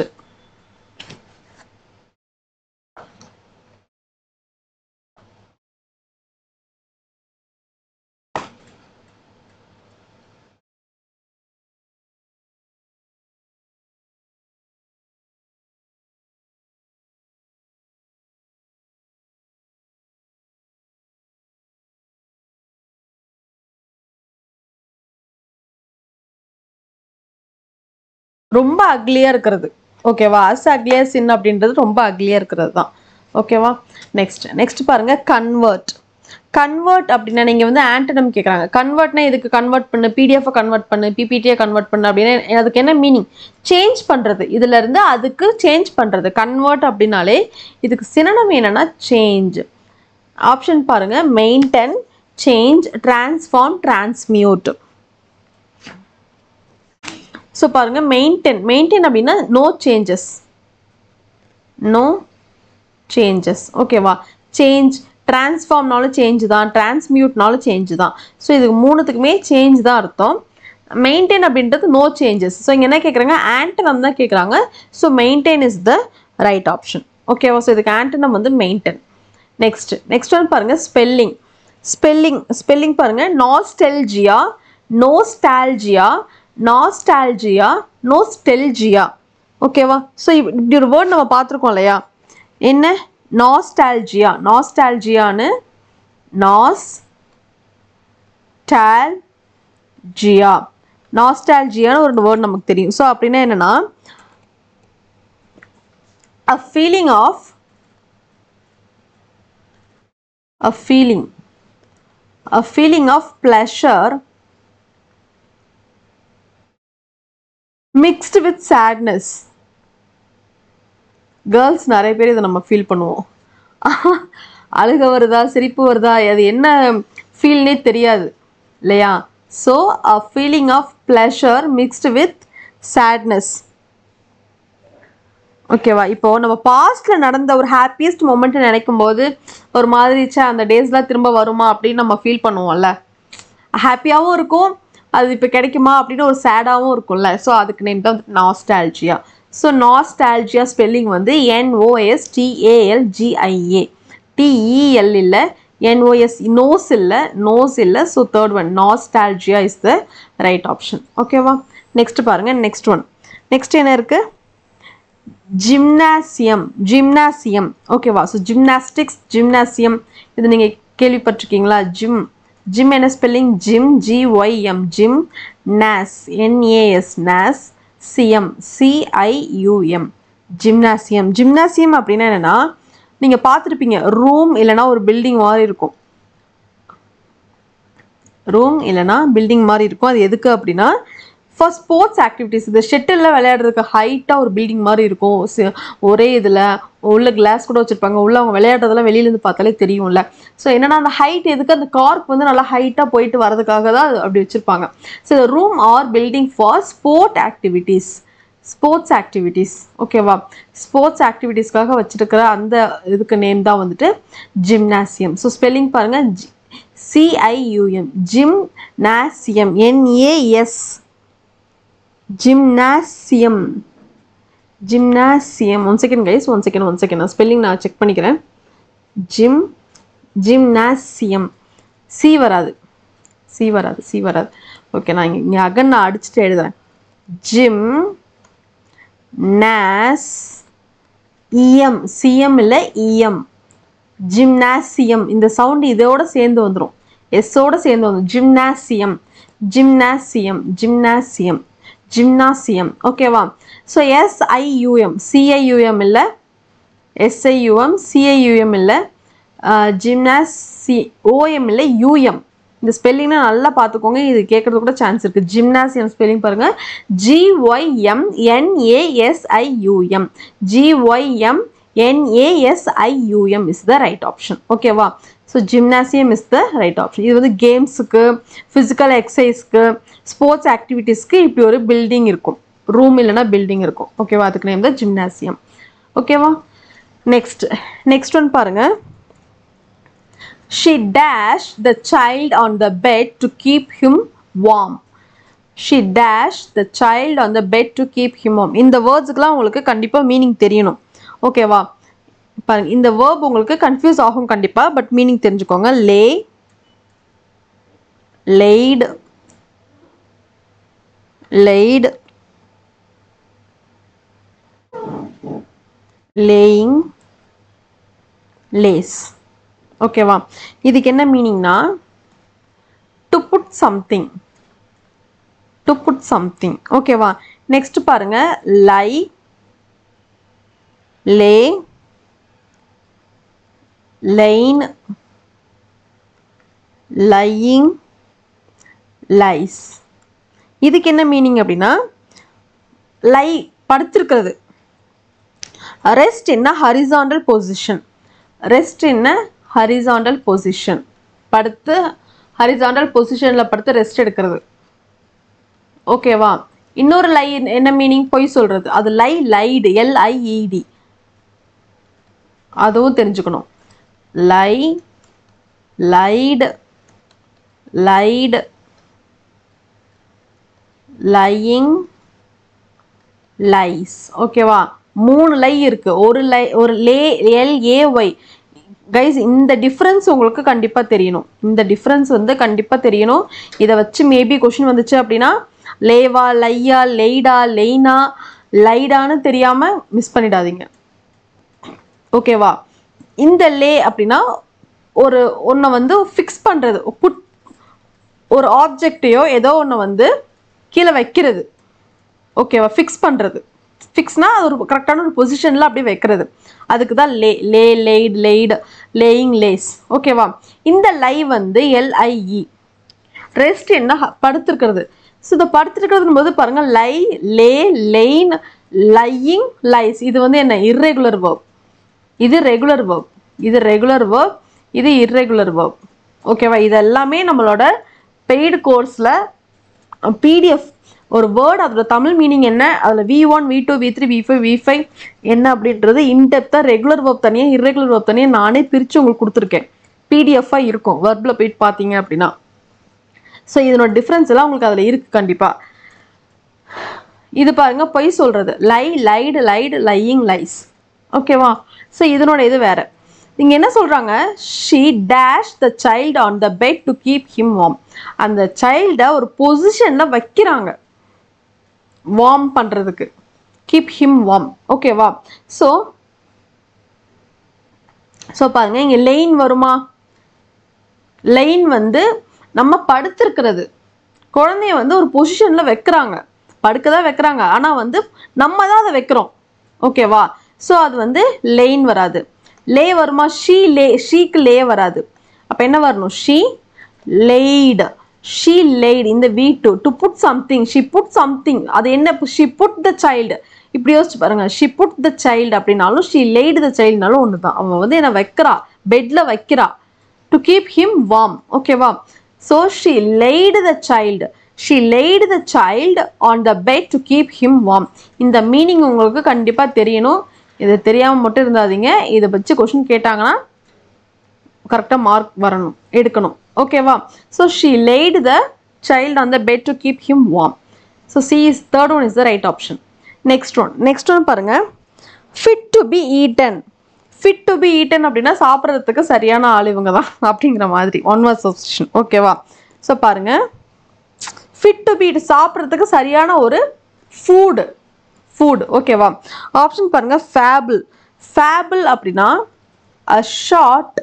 ரொம்ப அக்லியா இருக்கிறது. ஓகேவா? as ugly as sin அப்படின்றது ரொம்ப அக்லியா இருக்கிறது தான். ஓகேவா? நெக்ஸ்ட் பாருங்க, கன்வெர்ட் அப்படின்னா நீங்க வந்து ஆன்டனம் கேட்குறாங்க. கன்வெர்ட்னா இதுக்கு கன்வெர்ட் பண்ணு, பிடிஎஃப் கன்வெர்ட் பண்ணு, பிபிடியை கன்வெர்ட் பண்ணு அப்படின்னா அதுக்கு என்ன மீனிங்? சேஞ்ச் பண்றது. இதுல இருந்து அதுக்கு சேஞ்ச் பண்றது. கன்வெர்ட் அப்படின்னாலே இதுக்கு சினோனிம் என்னன்னா சேஞ்ச். ஆப்ஷன் பாருங்க, maintain, change, transform, transmute. So பாருங்க, மெயின்டைன் அப்படின்னா நோ சேஞ்சஸ். ஓகேவா? சேஞ்ச், டிரான்ஸ்ஃபார்ம்னாலும் சேஞ்ச் தான், டிரான்ஸ்மியூட்னாலும் சேஞ்ச் தான். ஸோ இதுக்கு மூணுத்துக்குமே சேஞ்ச் தான் அர்த்தம். மெயின்டைன் அப்படின்றது நோ சேஞ்சஸ். ஸோ இங்கே என்ன கேட்குறாங்க? ஆன்டனம் தான் கேட்குறாங்க. So maintain is the right option. ஓகேவா? ஸோ இதுக்கு ஆன்டனம் வந்து மெயின்டைன். நெக்ஸ்ட் ஒன் பாருங்க, ஸ்பெல்லிங் பாருங்க, நாஸ்டெல்ஜியா, நோஸ்டெல்ஜியா. ஓகேவா? ஸோ இப்படி ஒரு வேர்ட் நம்ம பார்த்துருக்கோம் இல்லையா? என்ன? நாஸ்டால்ஜியான்னு நாஸ்டால்ஜியான்னு ஒரு வேர்ட் நமக்கு தெரியும். ஸோ அப்படின்னா என்னன்னா, a feeling of pleasure mixed with sadness. Girls நிறைய பேர் இதை நம்ம ஃபீல் பண்ணுவோம். அழுக வருதா, சிரிப்பு வருதா, அது என்ன ஃபீல்னே தெரியாது இல்லையா? So a feeling of pleasure mixed with sadness. ஓகேவா? இப்போ நம்ம பாஸ்ட்ல நடந்த ஒரு ஹாப்பியஸ்ட் மொமெண்ட் நினைக்கும் போது ஒரு மாதிரி அந்த டேஸ்லாம் திரும்ப வருமா அப்படின்னு நம்ம ஃபீல் பண்ணுவோம்ல. ஹாப்பியாகவும் இருக்கும், அது இப்போ கிடைக்குமா அப்படின்னு ஒரு சேடாகவும் இருக்கும்ல. ஸோ அதுக்கு நேம் தான் நாஸ்டால்ஜியா. ஸோ நாஸ்டால்ஜியா ஸ்பெல்லிங் வந்து NOSTALGIA. TEL இல்லை, NOS, நோஸ் இல்லை. So third one nostalgia is the right option. ஓகேவா? நெக்ஸ்ட் பாருங்க, நெக்ஸ்ட் என்ன இருக்கு? ஜிம்னாசியம். ஓகேவா? ஸோ ஜிம்னாசியம் இது நீங்கள் கேள்விப்பட்டிருக்கீங்களா? ஜிம் என்ன ஸ்பெல்லிங்? GYM, gym. நாஸ், NAS, நாஸ். CIUM, ஜிம்னாசியம் அப்படின்னா என்னன்னா, நீங்க பார்த்துருப்பீங்க, ரூம் இல்லைன்னா ஒரு பில்டிங் மாதிரி இருக்கும். அது எதுக்கு அப்படின்னா, ஃபார் ஸ்போர்ட்ஸ் ஆக்டிவிட்டீஸ். இந்த ஷெட்டில் விளையாடுறதுக்கு ஹைட்டாக ஒரு பில்டிங் மாதிரி இருக்கும். ஒரே இதில் உள்ள கிளாஸ் கூட வச்சுருப்பாங்க. உள்ள அவங்க விளையாடுறதெல்லாம் வெளியிலேருந்து பார்த்தாலே தெரியும்ல. ஸோ என்னன்னா, அந்த ஹைட் எதுக்கு? அந்த கார்க் வந்து நல்லா ஹைட்டாக போயிட்டு வரதுக்காக தான் அப்படி வச்சுருப்பாங்க. So room or building for sports activities. ஓகேவா? ஸ்போர்ட்ஸ் ஆக்டிவிட்டீஸ்க்காக வச்சுருக்கிற அந்த இதுக்கு நேம் தான் வந்துட்டு ஜிம்னாசியம். ஸோ ஸ்பெல்லிங் பாருங்க, CIUM, gymnasium, NAS, gymnasium. Gymnasium. 1 second guys, 1 second நான் ஸ்பெல்லிங் நான் செக் பண்ணிக்கிறேன். ஜிம்னாசியம். சி வராது. ஓகே, நான் இங்கே அகன் நான் அடிச்சுட்டு எழுதுறேன். ஜிம்னாசியம். சிஎம் இல்லை இஎம். ஜிம்னாசியம். இந்த சவுண்ட் இதோட சேர்ந்து வந்துடும், எஸ்ஸோட சேர்ந்து வந்துடும். ஜிம்னாசியம். ஓகேவா? ஸோ SIUM, CIUM இல்லை, SIUM, CIUM இல்லை, OM இல்லை, UM. இந்த ஸ்பெல்லிங்னா நல்லா பார்த்துக்கோங்க, இது கேட்கறது கூட சான்ஸ் இருக்குது. ஜிம்னாசியம் ஸ்பெல்லிங் பாருங்க, GYMNASIUM. GYMNASIUM is the right option. ஓகேவா? So gymnasium is the right option. இது வந்து கேம்ஸுக்கு, ஃபிசிக்கல் எக்ஸசைஸ்க்கு, ஸ்போர்ட்ஸ் ஆக்டிவிட்டீஸ்க்கு இப்படி ஒரு பில்டிங் இருக்கும், ரூம் இல்லைன்னா பில்டிங் இருக்கும். ஓகேவா? அதுக்கு நேம் தான் ஜிம்னாசியம். ஓகேவா? நெக்ஸ்ட் ஒன் பாருங்க. She dashed the child on the bed to keep him warm. She dashed the child on the bed to keep him warm. இந்த வேர்ட்ஸ்க்குலாம் உங்களுக்கு கண்டிப்பாக மீனிங் தெரியணும். ஓகேவா? பாருங்க, இந்த வேர்ப் உங்களுக்கு கன்ஃபியூஸ் ஆகும் கண்டிப்பா, பட் மீனிங் தெரிஞ்சுக்கோங்க. laid, laying, lace. ஓகேவா? இதுக்கு என்ன மீனிங்னா டு புட் சம்திங். ஓகேவா? நெக்ஸ்ட் பாருங்க, lie, lay, laying, lying, lies. இதுக்கு என்ன மீனிங் அப்படின்னா லை படுத்திருக்கிறது, ரெஸ்ட் என்ன ஹரிசாண்டல் பொசிஷன், படுத்து ஹரிசாண்டல் பொசிஷனில் படுத்து ரெஸ்ட் எடுக்கிறது. ஓகேவா? இன்னொரு லை என்ன மீனிங்? பொய் சொல்றது, அது லைடு, LIED. அதுவும் தெரிஞ்சுக்கணும். lied, lying, lies. ஓகேவா? 3 லை இருக்கு, ஒரு LAY. கைஸ், இந்த டிஃப்ரென்ஸ் உங்களுக்கு கண்டிப்பா தெரியணும். இதை வச்சு மேபி கொஸ்டின் வந்துச்சு அப்படின்னா லேவா, லையா, லைடா, லைனா, லைடான்னு தெரியாம மிஸ் பண்ணிடாதீங்க. ஓகேவா? இந்த லே அப்படின்னா ஒன்றை வந்து ஃபிக்ஸ் பண்ணுறது, ஒரு ஆப்ஜெக்டையோ ஏதோ ஒன்று வந்து கீழே வைக்கிறது. ஓகேவா? ஃபிக்ஸ் பண்ணுறது. ஃபிக்ஸ்னா அது ஒரு கரெக்டான ஒரு பொசிஷனில் அப்படியே வைக்கிறது. அதுக்கு தான் லைடு, லேயிங், லேஸ். ஓகேவா? இந்த லை வந்து LIE. ரெஸ்ட் என்ன? படுத்திருக்கிறது. ஸோ இந்த படுத்திருக்கிறதுன்னு போது பாருங்க, லேயின், லையிங், லைஸ். இது வந்து என்ன? Irregular verb. இது ரெகுலர் வேர்ப், இது இர்ரெகுலர் வேர்ப். ஓகேவா? இது எல்லாமே நம்மளோட பெய்டு கோர்ஸில் PDF ஒரு வேர்டு, அதோட தமிழ் மீனிங் என்ன, அதில் V1, V2, V3, V4, V5 என்ன அப்படின்றது இன்டெப்த்தாக ரெகுலர் வேர்ப் தனியாக, இர்ரெகுலர் வேர்ப் தனியாக நானே பிரித்து உங்களுக்கு கொடுத்துருக்கேன். PDF-ஆக இருக்கும், வேர்பில் போயிட்டு பார்த்தீங்க அப்படின்னா. ஸோ இதனோட டிஃப்ரென்ஸ் எல்லாம் உங்களுக்கு அதில் இருக்குது கண்டிப்பாக. இது பாருங்க, பொய் சொல்கிறது, லைடு, லையிங், லைஸ். ஓகேவா? ஸோ இதனோட இது வேற. இங்க என்ன சொல்றாங்க? she dashed the child on the bed to keep him warm. அந்த சைல்டை ஒரு பொசிஷன்ல வைக்கிறாங்க வார்ம் பண்றதுக்கு, keep him warm. ஓகேவா? ஸோ பாருங்க, இங்க லைன் வருமா? லைன் வந்து நம்ம படுத்திருக்கிறது, குழந்தைய வந்து ஒரு பொசிஷன்ல வைக்கிறாங்க, படுக்கதான் வைக்கிறாங்க, ஆனா வந்து நம்ம தான் அதை வைக்கிறோம். ஓகேவா? ஸோ அது வந்து லைன் வராது. லே வருமா? ஷீக்கு லே வராது. அப்போ என்ன வரணும்? She laid. இந்த V2 to put something, she put something. அது என்ன? She put the child. இப்படி யோசிச்சு பாருங்க, ஷி புட் த சைல்டு அப்படின்னாலும் ஷி லேய்டு த சைல்டுனாலும் ஒன்று தான். அவன் வந்து என்ன வைக்கிறா? பெட்ல வைக்கிறா, டு கீப் ஹிம் வார்ம். ஓகேவா? So she laid the child. She laid the child on the bed to keep him warm. இந்த மீனிங் உங்களுக்கு கண்டிப்பா தெரியணும். இது தெரியாம மட்டும் இருந்தாதீங்க. இதை வச்சு கொஸ்டின் கேட்டாங்கன்னா கரெக்டா மார்க் வரணும், எடுக்கணும். ஓகேவா? So she laid the child on the bed to keep him warm. So C is third one is the right option. Next one பாருங்க, fit to be eaten. fit to be eaten அப்படின்னா சாப்பிட்றதுக்கு சரியான ஆள் இவங்க தான் அப்படிங்கிற மாதிரி one word substitution. ஓகேவா? ஸோ பாருங்க, fit to be eaten சாப்பிட்றதுக்கு சரியான ஒரு ஃபுட். ஓகேவா? ஆப்ஷன் பாருங்க, ஃபேபிள் அப்படின்னா a short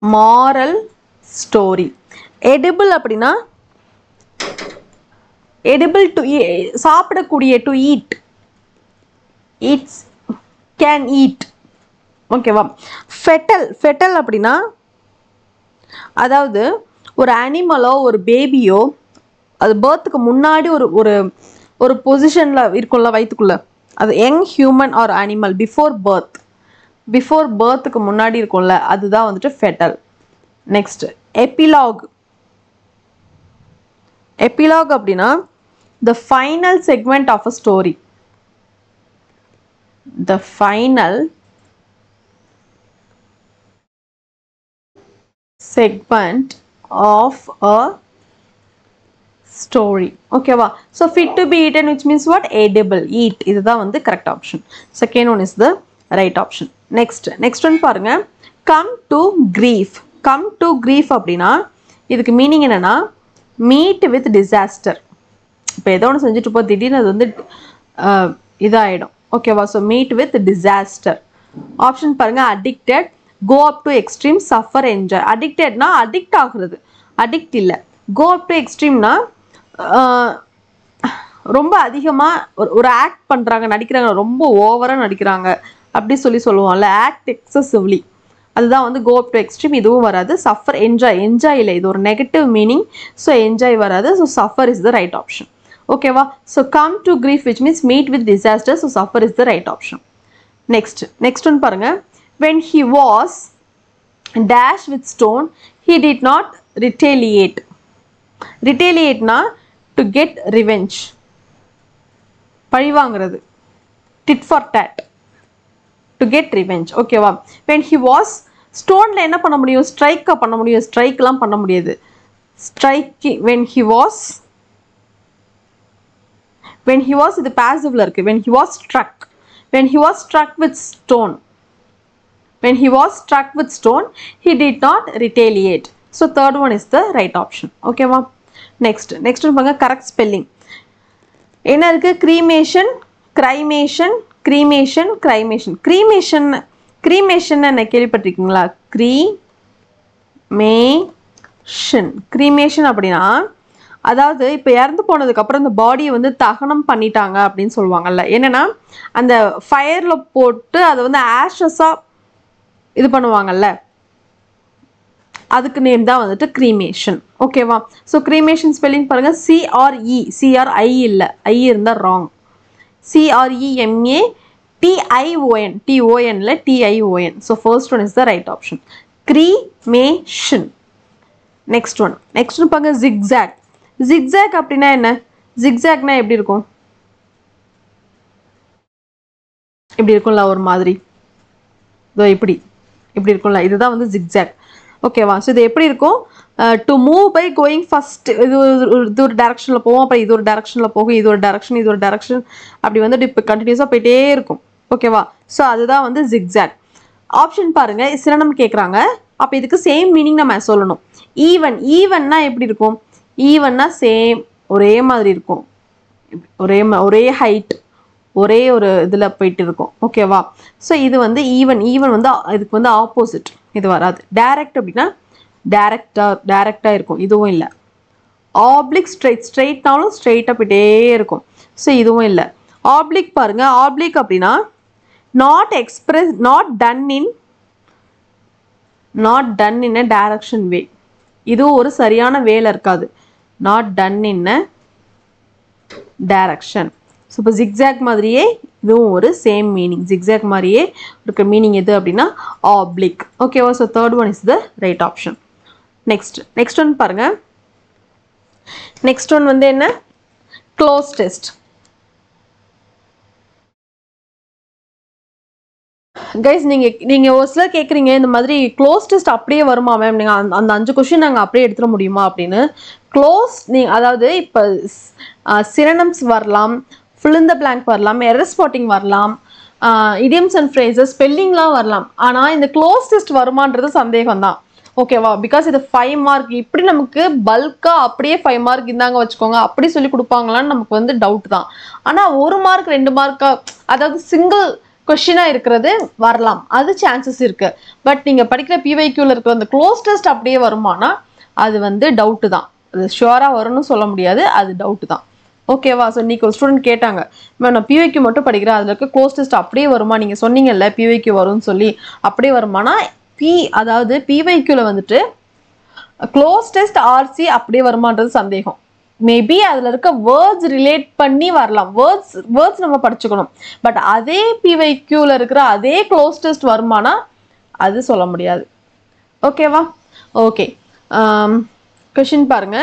moral story. edible அப்படின்னா edible to சாப்பிடக்கூடிய, to eat, eats, can eat. ஓகேவா? fetal அப்படின்னா அதாவது ஒரு அனிமலோ ஒரு பேபியோ அது பர்த்துக்கு முன்னாடி ஒரு பொசிஷன்ல இருக்கும்ல வயிற்றுக்குள்ள, அது young human or animal before பர்த்துக்கு முன்னாடி இருக்கும்ல, அதுதான் வந்துட்டு fetal. நெக்ஸ்ட் எபிலாக் அப்படின்னா the final segment of a story. The final segment of a story. ஓகேவா? so fit to be eaten which means what? edible, eat. இதுதான் வந்து correct option. second one is the right option. next one பாருங்க, come to grief அப்படின்னா இதுக்கு meaning என்னன்னா meet with disaster. இப்போ ஏதோ ஒன்று செஞ்சுட்டு போ, திடீர்னு அது வந்து இதாகிடும். ஓகேவா? So meet with disaster. Option பாருங்க, addicted, go up to extreme, suffer, enjoy. அடிக்டட்னா அடிக்ட் ஆகுறது, அடிக்ட் இல்லை. கோ அப் டு எக்ஸ்ட்ரீம்னா ரொம்ப அதிகமாக ஒரு ஆக்ட் பண்ணுறாங்க, நடிக்கிறாங்க, ரொம்ப ஓவராக நடிக்கிறாங்க அப்படி சொல்லுவோம்ல, ஆக்ட் எக்ஸசிவ்லி, அதுதான் வந்து கோ அப் டு எக்ஸ்ட்ரீம். இதுவும் வராது. சஃபர், என்ஜாய் இல்லை, இது ஒரு நெகட்டிவ் மீனிங். ஸோ என்ஜாய் வராது. So suffer is the right option. ஓகேவா? So come to grief which means meet with disaster. So suffer is the right option. Next one பாருங்க, when he was dashed with stone he did not retaliate. retaliateனா to get revenge, பழி வாங்குறது, tit for tat, to get revenge. ஓகேவா? when he was stoneல என்ன பண்ண முடியும்? ஸ்ட்ரைக்கா பண்ண முடியும், ஸ்ட்ரைக்லாம் பண்ண முடியாது. ஸ்ட்ரைக் when he was இது பாசிவ்ல இருக்கு. when he was struck with stone he did not retaliate. so third one is the right option. ஓகேவா? next one பாருங்க, கரெக்ட் ஸ்பெல்லிங் என்ன இருக்கு? cremation என்ன கேள்விப்பட்டிருக்கீங்களா? cremation அப்படின்னா அதாவது இப்போ இறந்து போனதுக்கு அப்புறம் இந்த பாடியை வந்து தகனம் பண்ணிட்டாங்க அப்படின்னு சொல்லுவாங்கல்ல. என்னன்னா அந்த ஃபயர்ல போட்டு அதை வந்து ஆஷஸா இது பண்ணுவாங்கல்ல, அதுக்கு நேம் தான் வந்துட்டு cremation. ஓகேவா? ஸோ cremation ஸ்பெல்லிங் பாருங்க, CRI இல்லை, ஐ இருந்தால் ராங். CREMATION இல்லை, TION. So first one is the right option, cremation. Next one பாருங்க, zigzag அப்படின்னா என்ன? zigzagனா எப்படி இருக்கும்? இப்படி இருக்கும்ல ஒரு மாதிரி, இதோ இப்படி இருக்கும்ல, இதுதான் வந்து zigzag. ஓகேவா? ஸோ இது எப்படி இருக்கும்? To move by going first இது ஒரு டைரக்ஷனில் போவோம், அப்புறம் இது ஒரு டைரக்ஷனில் போகும், இது ஒரு டைரக்ஷன் அப்படி வந்துட்டு இப்போ கண்டினியூஸாக போயிட்டே இருக்கும். ஓகேவா? ஸோ அதுதான் வந்து zigzag. ஆப்ஷன் பாருங்க, சினோனிம் கேட்குறாங்க, அப்போ இதுக்கு சேம் மீனிங் நம்ம சொல்லணும். ஈவன்னா எப்படி இருக்கும்? ஈவன்னா சேம், ஒரே மாதிரி இருக்கும், ஒரே ஹைட், ஒரே ஒரு இதில் போயிட்டு இருக்கும். ஓகேவா? ஸோ இது வந்து ஈவன் வந்து இதுக்கு வந்து ஆப்போசிட், இது வராது. டைரக்ட் அப்படின்னா டைரக்டாக இருக்கும், இதுவும் இல்லை. ஆப்ளிக் ஸ்ட்ரெயிட்னாலும் ஸ்ட்ரெயிட்டாக போயிட்டே இருக்கும். ஸோ இதுவும் இல்லை. ஆப்ளிக் பாருங்க, ஆப்ளிக் அப்படின்னா not done in a direction way. இதுவும் ஒரு சரியான வேலை இருக்காது. not done in a direction. So இப்போ zigzag மாதிரியே இதுவும் ஒரு சேம் மீனிங், zigzag மாதிரியே இருக்க மீனிங் எது அப்படின்னா ஆப்ளிக். ஓகேவா? So third one is the right option. Next one பாருங்க, நெக்ஸ்ட் ஒன் வந்து என்ன? Close test. கைஸ் நீங்க ஒரு சிலர் கேட்குறீங்க இந்த மாதிரி க்ளோஸ் டெஸ்ட் அப்படியே வருமா மேம், நீங்க அந்த 5 கொஸ்டின் நாங்கள் அப்படியே எடுத்துட முடியுமா அப்படின்னு. க்ளோஸ் அதாவது இப்போ சினோனிம்ஸ் வரலாம், fill in the blank வரலாம், எரர் ஸ்பாட்டிங் வரலாம், idioms and phrases ஸ்பெல்லிங்லாம் வரலாம். ஆனால் இந்த க்ளோஸ் டெஸ்ட் வருமானது சந்தேகம் தான். ஓகேவா, பிகாஸ் இது 5 மார்க். இப்படி நமக்கு பல்கா அப்படியே 5 மார்க் இந்தாங்க வச்சுக்கோங்க அப்படி சொல்லி கொடுப்பாங்களான்னு நமக்கு வந்து டவுட் தான். ஆனால் 1 மார்க் 2 மார்க்கா, அதாவது சிங்கிள் கொஸ்டினா இருக்கிறது வரலாம், அது சான்சஸ் இருக்கு. பட் நீங்க படிக்கிற பிவைக்யூல இருக்கிற அந்த க்ளோஸ் டெஸ்ட் அப்படியே வருமானா அது வந்து டவுட் தான். அது ஷுவரா வரும்னு சொல்ல முடியாது, அது டவுட் தான். ஓகேவா. ஸோ இன்னைக்கு ஒரு ஸ்டூடெண்ட் கேட்டாங்க, மேம் நான் பிவைக்யூ மட்டும் படிக்கிறேன், அதில் இருக்க க்ளோஸ் டெஸ்ட் அப்படியே வருமா, நீங்க சொன்னீங்கல்ல பிவைக்யூ வரும்னு சொல்லி, அப்படியே வருமானா அதாவது பிவைக்யூல வந்துட்டு க்ளோஸ் டெஸ்ட் ஆர்சி அப்படியே வருமானது சந்தேகம். மேபி அதுல இருக்க வேர்ட்ஸ் ரிலேட் பண்ணி வரலாம், வேர்ட்ஸ் நம்ம படிச்சுக்கணும். பட் அதே பிவைக்யூல இருக்கிற அதே க்ளோஸ் டெஸ்ட் வருமானா அது சொல்ல முடியாது. ஓகேவா. ஓகே, கொஸ்டின் பாருங்க,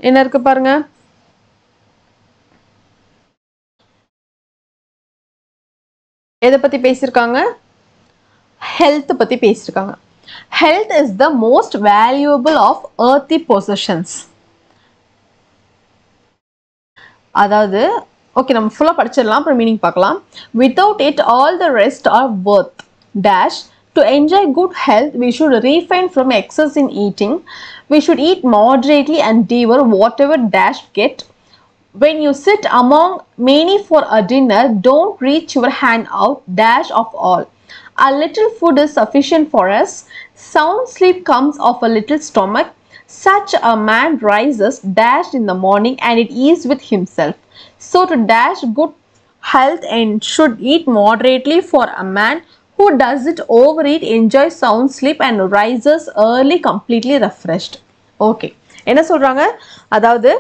என்ன இருக்கு பாருங்க. எதை பத்தி பேசியிருக்காங்க, ஹெல்த் பத்தி பேசியிருக்காங்க. Health is the most valuable of earthly possessions. அதாவது ஓகே நம்ம ஃபுல்லாக படிச்சிடலாம், அப்புறம் மீனிங் பார்க்கலாம். Without it all the rest are worth dash. To enjoy good health we should refrain from excess in eating. We should eat moderately and devour whatever dash get. When you sit among many for a dinner, don't reach your hand out dash of all. A little food is sufficient for us. Sound sleep comes of a little stomach. Such a man rises dash in the morning and it is with himself. So to dash good health and should eat moderately for a man who does it overeat, enjoys sound sleep and rises early completely refreshed. Okay, என்ன சொல்றாங்க, அதாவது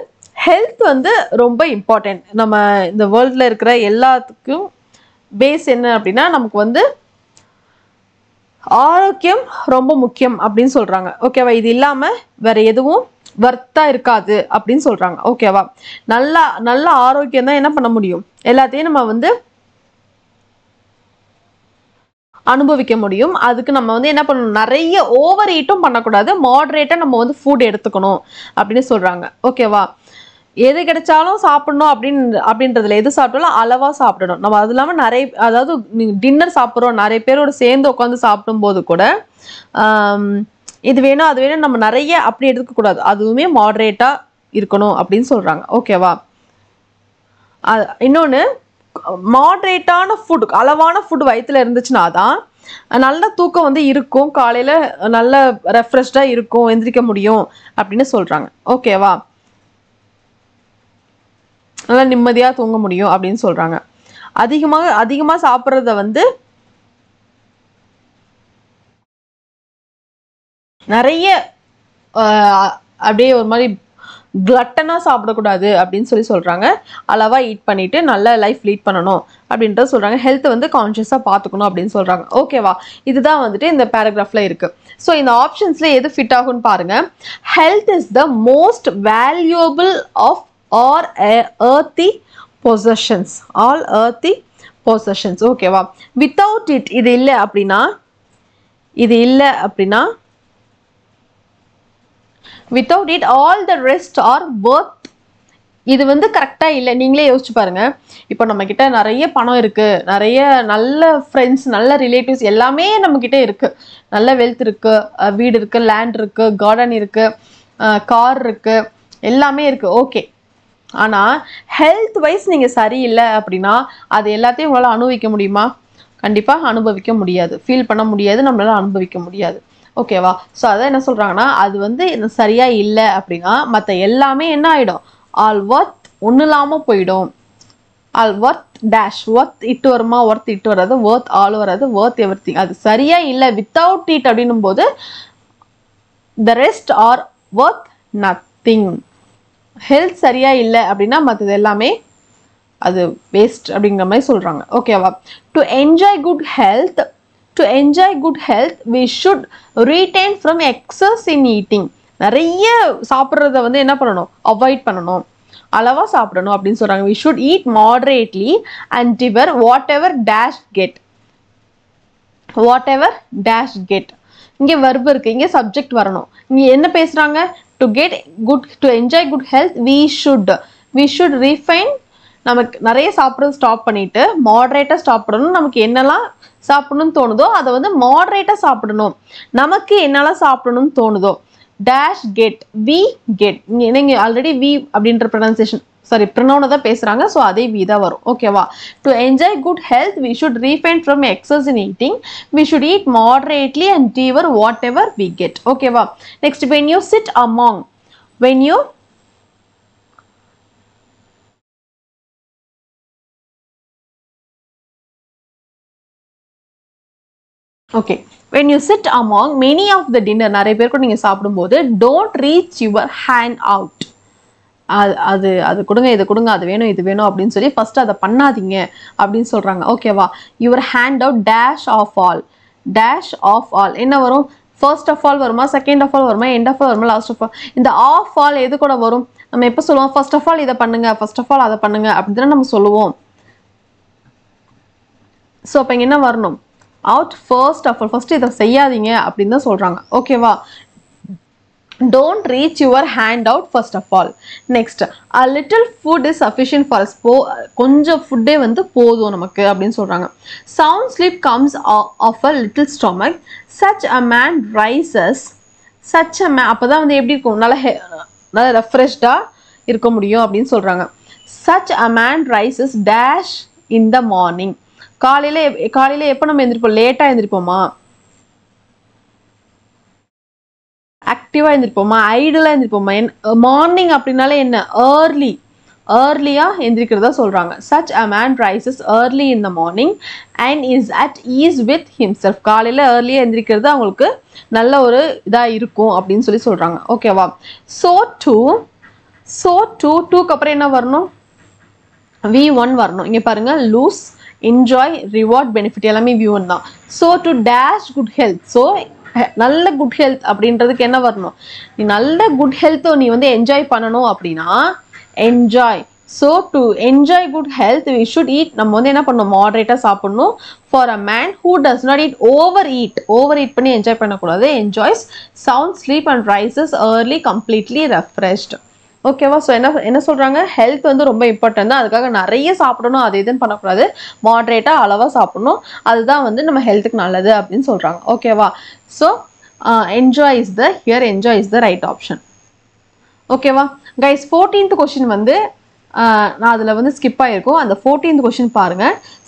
health வந்து ரொம்ப important. நம்ம இந்த வேர்ல்டில் இருக்கிற எல்லாத்துக்கும் பேஸ் என்ன அப்படின்னா நமக்கு வந்து ஆரோக்கியம் ரொம்ப முக்கியம் அப்படின்னு சொல்றாங்க. ஓகேவா, இது இல்லாம வேற எதுவும் வர்த்தா இருக்காது அப்படின்னு சொல்றாங்க. ஓகேவா, நல்ல ஆரோக்கியம் தான் என்ன பண்ண முடியும், எல்லாத்தையும் நம்ம வந்து அனுபவிக்க முடியும். அதுக்கு நம்ம வந்து என்ன பண்ணணும், நிறைய ஓவர் ஈட்டும் பண்ணக்கூடாது, மாடரேட்டா நம்ம வந்து ஃபுட் எடுத்துக்கணும் அப்படின்னு சொல்றாங்க. ஓகேவா, எது கிடைச்சாலும் சாப்பிடணும் அப்படின்றதுல எது சாப்பிட்டாலும் அளவா சாப்பிடணும். நம்ம அது இல்லாமல் நிறைய, அதாவது டின்னர் சாப்பிட்றோம், நிறைய பேரோட சேர்ந்து உட்காந்து சாப்பிடும் போது கூட இது வேணும் அது வேணும் நம்ம நிறைய அப்படி எடுக்கக்கூடாது, அதுவுமே மாடரேட்டா இருக்கணும் அப்படின்னு சொல்றாங்க. ஓகேவா, இன்னொன்று மாடரேட்டான ஃபுட், அளவான ஃபுட் வயிற்றுல இருந்துச்சுன்னா தான் நல்ல தூக்கம் வந்து இருக்கும், காலையில நல்ல ரெஃப்ரெஷ்டா இருக்கும், எந்திரிக்க முடியும் அப்படின்னு சொல்றாங்க. ஓகேவா, நல்லா நிம்மதியா தூங்க முடியும் அப்படின்னு சொல்றாங்க. அதிகமா சாப்பிட்றத வந்து நிறைய அப்படியே ஒரு மாதிரி கிளட்டனா சாப்பிடக்கூடாது அப்படின்னு சொல்றாங்க. அளவா ஈட் பண்ணிட்டு நல்ல லைஃப் லீட் பண்ணணும் அப்படின்றத சொல்றாங்க. ஹெல்த் வந்து கான்ஷியஸா பார்த்துக்கணும் அப்படின்னு சொல்றாங்க. ஓகேவா, இதுதான் வந்துட்டு இந்த பேராகிராஃப்ல இருக்கு. ஸோ இந்த ஆப்ஷன்ஸ்ல எது ஃபிட் ஆகும்னு பாருங்க. Health is the most valuable of our earthly possessions, all earthly possessions. ஓகேவா, without it இது இல்லை அப்படின்னா without it all the rest are worth. இது வந்து கரெக்டா இல்லை. நீங்களே யோசிச்சு பாருங்க, இப்போ நம்ம கிட்ட நிறைய பணம் இருக்கு, நிறைய நல்ல ஃப்ரெண்ட்ஸ், நல்ல ரிலேட்டிவ்ஸ் எல்லாமே நம்ம கிட்ட இருக்கு, நல்ல வெல்த் இருக்கு, வீடு இருக்கு, லேண்ட் இருக்கு, கார்டன் இருக்கு, கார் இருக்கு, எல்லாமே இருக்கு. ஓகே, ஆனால் ஹெல்த் வைஸ் நீங்கள் சரியில்லை அப்படின்னா அது எல்லாத்தையும் உங்களால் அனுபவிக்க முடியுமா? கண்டிப்பாக அனுபவிக்க முடியாது, ஃபீல் பண்ண முடியாது, நம்மளால அனுபவிக்க முடியாது. ஓகேவா, ஸோ அதான் என்ன சொல்கிறாங்கன்னா, அது வந்து சரியாக இல்லை அப்படின்னா மற்ற எல்லாமே என்ன ஆகிடும், ஆல் ஒர்த் ஒன்றும் இல்லாமல் போயிடும். ஆல் ஒர்த் டேஷ், ஒர்த் இட்டு வருமா, ஒர்த் இட்டு வராது, ஒர்த் ஆல் வராது, ஒர்த் எவ்ரி திங். அது சரியாக இல்லை, வித்தவுட் இட் அப்படின்னும் போது த rest R worth nothing. Health சரியா இல்லை அப்படின்னா மற்றது எல்லாமே அது வேஸ்ட் அப்படிங்கிற மாதிரி சொல்றாங்க. ஓகேவா, to enjoy good health we should retain from excess in eating. நிறைய சாப்பிட்றத வந்து என்ன பண்ணணும், அவாய்ட் பண்ணணும், அளவா சாப்பிடணும் அப்படின்னு சொல்றாங்க. we should eat moderately and devour whatever dash get. whatever dash get. இங்கே verb இருக்கு, இங்கே subject வரணும். இங்கே என்ன பேசுறாங்க? To get good, to enjoy good health, we should refine. நமக்கு நிறைய சாப்பிட்றது ஸ்டாப் பண்ணிட்டு மாடரேட்டாக சாப்பிடணும். நமக்கு என்னெல்லாம் சாப்பிடணும்னு தோணுதோ அதை வந்து மாடரேட்டாக சாப்பிடணும். நமக்கு என்னெல்லாம் சாப்பிடணும்னு தோணுதோ டேஷ் கெட் வி கெட். நீங்கள் ஆல்ரெடி வி அப்படின்ற ப்ரொனன்சியேஷன் ப்ரொனவுனை தான் பேசுகிறாங்க. ஸோ அதே வி தான் வரும். ஓகேவா? To enjoy good health we should refine from excess in eating. We should eat moderately and devour whatever we get. ஓகேவா? Next when you sit among, when you okay, when you sit among many of the dinner, நிறைய பேர் கூட நீங்க சாப்பிடும்போது don't reach your hand out. அது கொடுங்க, இது கொடுங்க, அது வேணும், இது வேணும் அப்படின்னு சொல்லி ஃபர்ஸ்ட் அதை பண்ணாதீங்க அப்படின்னு சொல்றாங்க. ஓகேவா? your hand out dash of all, dash of all என்ன வரும்? first of all வருமா, second of all வருமா, end of all வருமா, last of all? இந்த of all எது கூட வரும்? நம்ம எப்போ சொல்லுவோம்? first of all இதை பண்ணுங்க, first of all அதை பண்ணுங்க அப்படின்னு நம்ம சொல்லுவோம். ஸோ அப்போ இங்கே என்ன வரணும்? out first of all, first இதை செய்யாதீங்க அப்படின்னு தான் சொல்றாங்க. ஓகேவா? don't reach your hand out first of all. next, a little food is sufficient for us. கொஞ்சம் ஃபுட்டே வந்து போதும் நமக்கு அப்படின்னு சொல்றாங்க. sound sleep comes of a little stomach. such a man rises, such a man அப்பதான் வந்து எப்படி இருக்கும்? நல்லா ரெஃப்ரெஷ்டா இருக்க முடியும் அப்படின்னு சொல்றாங்க. such a man rises dash in the morning. காலையில எப்போ நம்ம எந்திரிப்போம்? லேட்டா எந்திரிப்போமா, ஆக்டிவா எந்திரிப்போமா, ஐடியலா எந்திரிப்போமா? மார்னிங் அப்படின்னாலே என்ன? ஏர்லியா எந்திரிக்கிறதா சொல்றாங்க. such a man rises early in the morning and is at ease with himself. காலையில ஏர்லியா எந்திரிக்கிறது அவங்களுக்கு நல்ல ஒரு இதா இருக்கும் அப்படின்னு சொல்லி சொல்றாங்க. ஓகேவா? so க்கு அப்புறம் என்ன வரணும்? v1 வரணும். இங்க பாருங்க, lose, enjoy, reward, benefit எல்லாமே v1 தான். so to dash good health, so நல்ல குட் ஹெல்த் அப்படின்றதுக்கு என்ன வரணும்? நீ நல்ல குட் ஹெல்த்தை நீ வந்து என்ஜாய் பண்ணணும் அப்படின்னா enjoy. So to enjoy good health we should eat. நம்ம வந்து என்ன பண்ணணும்? மாடரேட்டாக சாப்பிடணும். For a man who does not eat overeat பண்ணி என்ஜாய் பண்ணக்கூடாது. Enjoys sound sleep and rises early completely refreshed. ஓகேவா? ஸோ என்ன சொல்றாங்க? ஹெல்த் வந்து ரொம்ப இம்பார்ட்டன்ட் தான். அதுக்காக நிறைய சாப்பிடணும், அது இதுன்னு பண்ணக்கூடாது. மாடரேட்டாக அளவாக சாப்பிடணும். அதுதான் வந்து நம்ம ஹெல்த்துக்கு நல்லது அப்படின்னு சொல்றாங்க. ஓகேவா? So enjoy is the right option. ஓகேவா கைஸ்? 14th கொஸ்டின் வந்து நான் அதில் வந்து ஸ்கிப் ஆகிருக்கும். அந்த 14th கொஸ்டின் பாருங்க.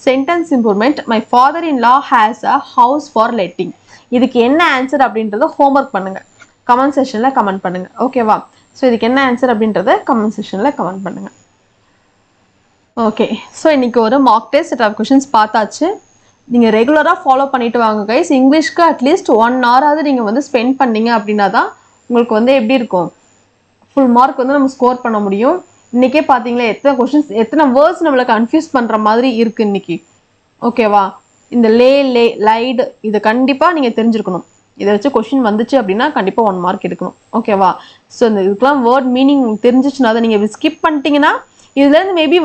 Sentence improvement. My father in law has a house for letting. இதுக்கு என்ன ஆன்சர் அப்படின்றத ஹோம்ஒர்க் பண்ணுங்க, கமெண்ட் செஷனில் கமெண்ட் பண்ணுங்க. ஓகேவா? ஸோ இதுக்கு என்ன ஆன்சர் அப்படின்றத கமெண்ட் செஷனில் கமெண்ட் பண்ணுங்க. ஓகே, ஸோ இன்னைக்கு ஒரு mark test set of questions பார்த்தாச்சு. நீங்கள் ரெகுலராக ஃபாலோ பண்ணிட்டு வாங்க கைஸ். இங்கிலீஷ்க்கு அட்லீஸ்ட் 1 hour நீங்கள் வந்து ஸ்பெண்ட் பண்ணீங்க அப்படின்னா தான் உங்களுக்கு வந்து எப்படி இருக்கும்? ஃபுல் மார்க் வந்து நம்ம ஸ்கோர் பண்ண முடியும். இன்றைக்கே பார்த்தீங்களா எத்தனை கொஷின்ஸ், எத்தனை வேர்ட்ஸ் நம்மளை கன்ஃபியூஸ் பண்ணுற மாதிரி இருக்குது இன்னைக்கு. ஓகேவா? இந்த லைடு இதை கண்டிப்பாக நீங்கள் தெரிஞ்சிருக்கணும். இதை வச்சு கொஷின் வந்துச்சு அப்படின்னா கண்டிப்பாக 1 mark எடுக்கணும். ஓகேவா? ஸோ இந்த இதுக்கெல்லாம் வேர்ட் மீனிங் தெரிஞ்சிச்சுன்னா அதை நீங்கள் ஸ்கிப் பண்ணிட்டீங்கன்னா இதுலேருந்து மேபி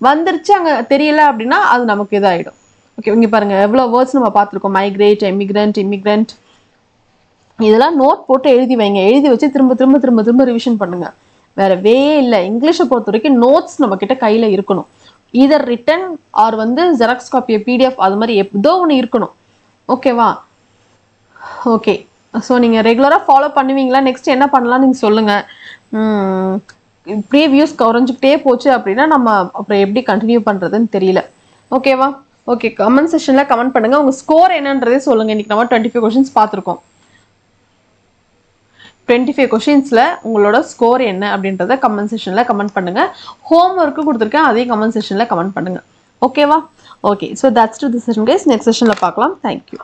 வந்துருச்சு, அங்கே தெரியல அப்படின்னா அது நமக்கு இதாகிடும். ஓகே, இங்கே பாருங்கள் எவ்வளோ வேர்ட்ஸ் நம்ம பார்த்துருக்கோம். மைக்ரேட், இமிக்ரண்ட் இதெல்லாம் நோட் போட்டு எழுதி வைங்க. எழுதி வச்சு திரும்ப ரிவிஷன் பண்ணுங்க. வேற வே இல்லை. இங்கிலீஷை பொறுத்த வரைக்கும் நோட்ஸ் நம்ம கிட்ட கையில் இருக்கணும். இதர் ரிட்டன் ஆர் வந்து ஜெராக்ஸ் காப்பி, PDF அது மாதிரி ஏதோ ஒன்று இருக்கணும். ஓகேவா? ஓகே, ஸோ நீங்கள் ரெகுலராக ஃபாலோ பண்ணுவீங்களா? நெக்ஸ்ட் என்ன பண்ணலாம் நீங்கள் சொல்லுங்கள். இப்படியே வியூஸ் குறைஞ்சிக்கிட்டே போச்சு அப்படின்னா நம்ம அப்புறம் எப்படி கண்டினியூ பண்ணுறதுன்னு தெரியல. ஓகேவா? ஓகே, கமெண்ட் செஷனில் கமெண்ட் பண்ணுங்கள். உங்கள் ஸ்கோர் என்னன்றதே சொல்லுங்கள். இன்றைக்கி நம்ம 25 கொஷின்ஸ் பார்த்துருக்கோம். 25 கொஷின்ஸில் உங்களோட ஸ்கோர் என்ன அப்படின்றத கமெண்ட் செஷனில் கமெண்ட் பண்ணுங்கள். ஹோம் ஒர்க்கு கொடுத்துருக்கேன், அதையும் கமெண்ட் செஷனில் கமெண்ட் பண்ணுங்கள். ஓகேவா? Okay, so that's to the session guys. Next செஷனில் பார்க்கலாம். தேங்க்யூ.